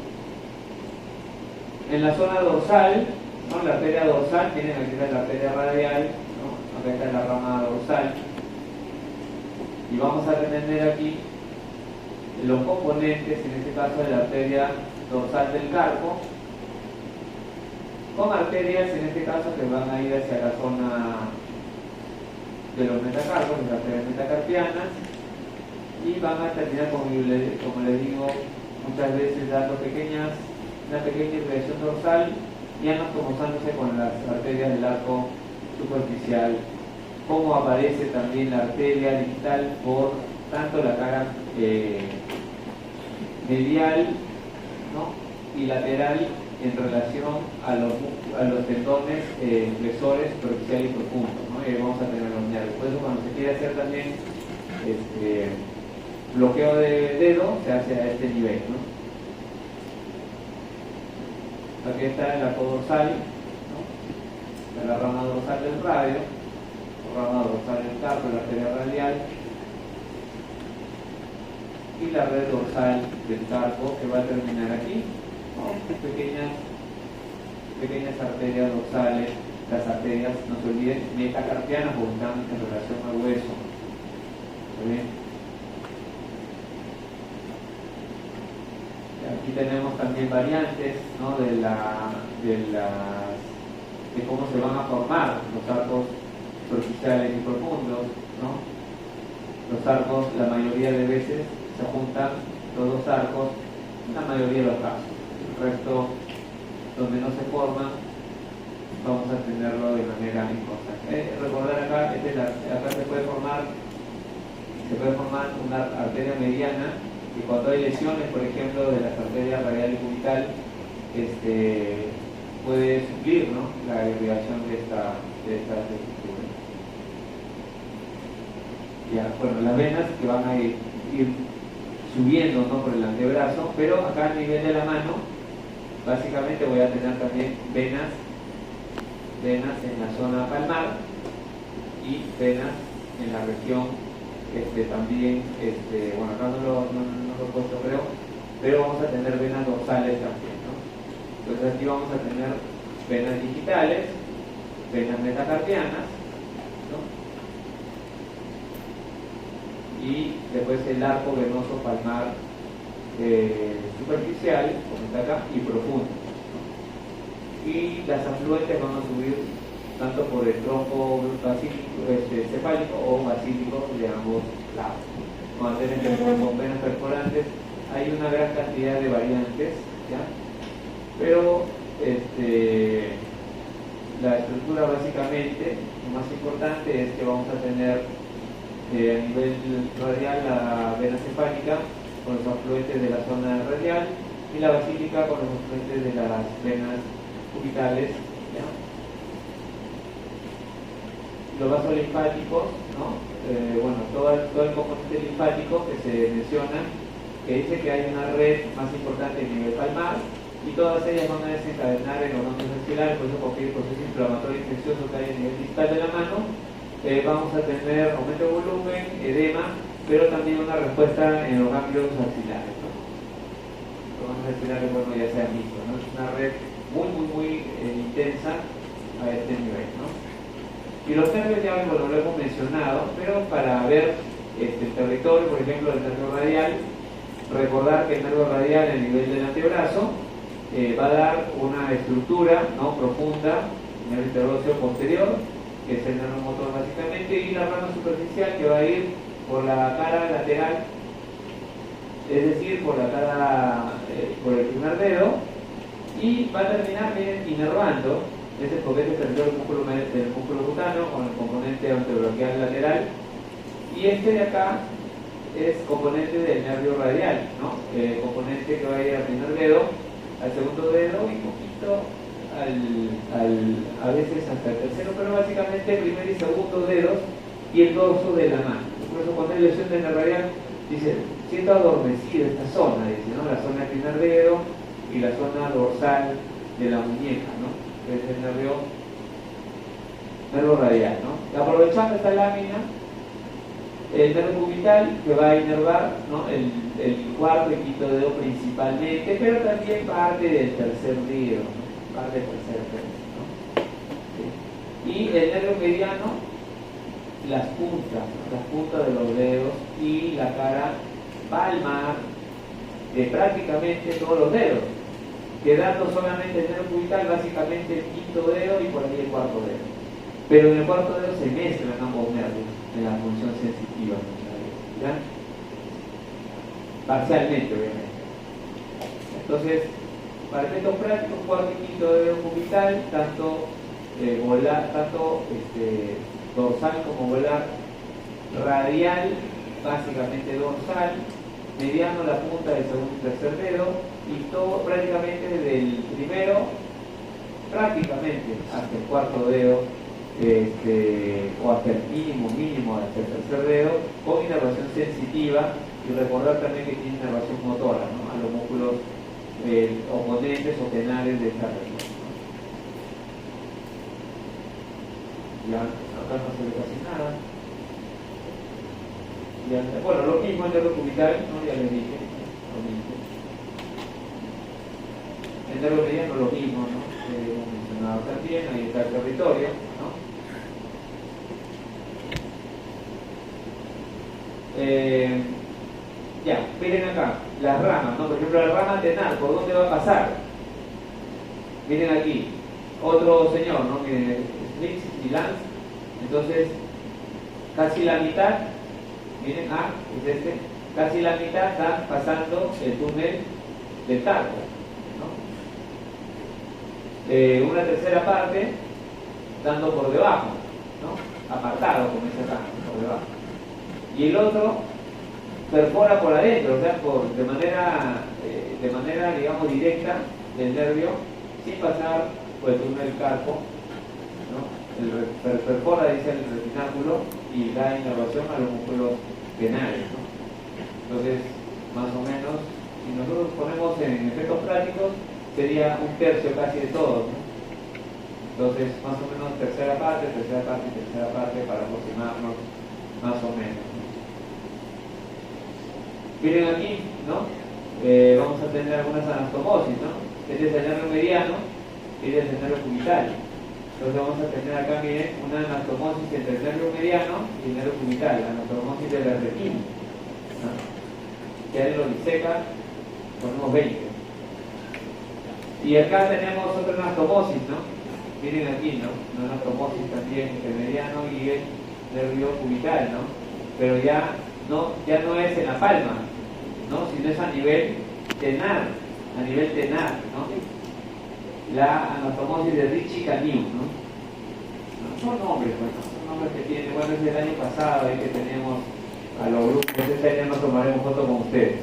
En la zona dorsal, ¿no? La arteria dorsal, tienen aquí la arteria radial, ¿no? Acá está la rama dorsal. Y vamos a tener aquí los componentes, en este caso de la arteria dorsal del carpo, con arterias en este caso que van a ir hacia la zona de los metacarpos, las arterias metacarpianas, y van a terminar, como les digo, muchas veces dando una pequeña irrigación dorsal y anastomosándose con las arterias del arco superficial, como aparece también la arteria distal por tanto la cara medial, ¿no? Y lateral en relación a los tendones flexores superficial y profundo, ¿no? Vamos a tener los nervios. Por eso cuando se quiere hacer también bloqueo de dedo, se hace a este nivel, ¿no? Aquí está el arco dorsal, ¿no? Está la rama dorsal del radio, rama dorsal del carpo, la arteria radial, y la red dorsal del carpo que va a terminar aquí, ¿no? Pequeñas arterias dorsales, las arterias, no se olviden, metacarpianas, porque están en relación al hueso. ¿Está bien? Aquí tenemos también variantes, ¿no? de cómo se van a formar los arcos superficiales y profundos, ¿no? Los arcos, la mayoría de veces se juntan los dos arcos, en la mayoría de los casos. El resto, donde no se forman, vamos a tenerlo de manera inconstante. Recordar acá, acá se puede formar una arteria mediana, y cuando hay lesiones, por ejemplo, de las arterias radial y cubital, puede suplir, ¿no? La irrigación de esta estructura. Ya, bueno, las venas que van a ir subiendo, ¿no? Por el antebrazo, pero acá a nivel de la mano, básicamente voy a tener también venas en la zona palmar y venas en la región también, bueno, acá no lo he puesto, pero vamos a tener venas dorsales también, ¿no? Entonces aquí vamos a tener venas digitales, venas metacarpianas, ¿no? Y después el arco venoso palmar superficial, como está acá, y profundo, ¿no? Y las afluentes van a subir tanto por el tronco cefálico o basílico de ambos lados. Cuando tienen con venas perforantes hay una gran cantidad de variantes, ¿ya? Pero la estructura básicamente, lo más importante es que vamos a tener a nivel radial la vena cefálica con los afluentes de la zona radial y la basílica con los afluentes de las venas cubitales, ¿ya? Los vasos linfáticos, ¿no? Bueno, todo el componente linfático que se menciona, que dice que hay una red más importante a nivel palmar y todas ellas van a desencadenar en los ganglios axilares, por eso cualquier proceso inflamatorio infeccioso que hay a nivel distal de la mano, vamos a tener aumento de volumen, edema, pero también una respuesta en los ganglios axilares, ¿no? Los ganglios axilares, bueno, ya se han visto, ¿no? Es una red muy intensa a este nivel, ¿no? Y los nervios ya lo hemos mencionado, pero para ver el territorio, por ejemplo, del nervio radial, recordar que el nervio radial, a nivel del antebrazo, va a dar una estructura, ¿no? Profunda, nervio interóseo posterior, que es el nervio motor básicamente, y la rama superficial que va a ir por la cara lateral, es decir, por la cara, por el primer dedo, y va a terminar inervando. Este es porque este territorio del músculo cutáneo con el componente antebraquial lateral, y este de acá es componente del nervio radial, ¿no? Componente que va a ir al primer dedo, al segundo dedo y poquito a veces hasta el tercero, pero básicamente el primer y segundo dedos y el dorso de la mano. Por eso cuando hay lesión del nervio radial dice siento adormecido esta zona, dice, ¿no? La zona del primer dedo y la zona dorsal de la muñeca, ¿no? Que es el nervio radial, ¿no? Aprovechando esta lámina, el nervio cubital que va a inervar, ¿no? el cuarto y quinto dedo principalmente, pero también parte del tercer dedo, ¿no? Parte del tercer dedo, ¿no? ¿Sí? Y el nervio mediano, las puntas de los dedos y la cara palmar de prácticamente todos los dedos, quedando solamente el nervio cubital, básicamente el quinto dedo y por ahí el cuarto dedo. Pero en el cuarto dedo se mezclan ambos nervios en la función sensitiva, ¿ya? Parcialmente, obviamente. Entonces, para efectos prácticos, cuarto y quinto dedo cubital, tanto dorsal como volar, radial, básicamente dorsal, mediano la punta del segundo y tercer dedo, y todo prácticamente desde el primero, prácticamente hasta el cuarto dedo, o hasta el mínimo hasta el tercer dedo, con inervación sensitiva, y recordar también que tiene inervación motora, ¿no? A los músculos oponentes o tenales de esta región, ¿no? Ya acá no se ve casi nada. Ya, bueno, lo mismo el nervio cubital, ¿no? Ya les dije, lo mismo. El nervio mediano lo mismo, ¿no? Hemos mencionado también, ahí está el territorio, ¿no? Ya, miren acá, las ramas, ¿no? Por ejemplo, la rama tenar, ¿por dónde va a pasar? Miren aquí, otro señor, ¿no? Miren, Smith y Lance, entonces, casi la mitad, miren, es casi la mitad está pasando el túnel del Tarco, ¿no? Una tercera parte dando por debajo, ¿no? Apartado, como dice acá, por debajo. Y el otro perfora por adentro, o sea, de manera, digamos, directa del nervio, sin pasar por el túnel del carpo, ¿no? Perfora, dice el retináculo, y da inervación a los músculos penales, ¿no? Entonces, más o menos, si nosotros ponemos en efectos prácticos, sería un tercio casi de todo, ¿no? Entonces, más o menos tercera parte para aproximarnos más o menos, ¿no? Miren aquí, ¿no? Vamos a tener algunas anastomosis, ¿no? Este es el nervio mediano, este es el nervio cubital. Entonces vamos a tener acá, miren, una anastomosis entre el nervio mediano y el nervio cubital, la anastomosis de la retina, ¿no? Que lo diseca con unos 20. Y acá tenemos otra anastomosis, ¿no? Miren aquí, ¿no? Una anastomosis también entre el mediano y el nervio cubital, ¿no? Pero ya no es en la palma, ¿no? Sino es a nivel tenar, ¿no? La anastomosis de Ritchie-Caniff, ¿no? Son nombres, bueno, son nombres que tiene, bueno, es del año pasado, ahí que tenemos a los grupos, este año nos tomaremos foto con ustedes.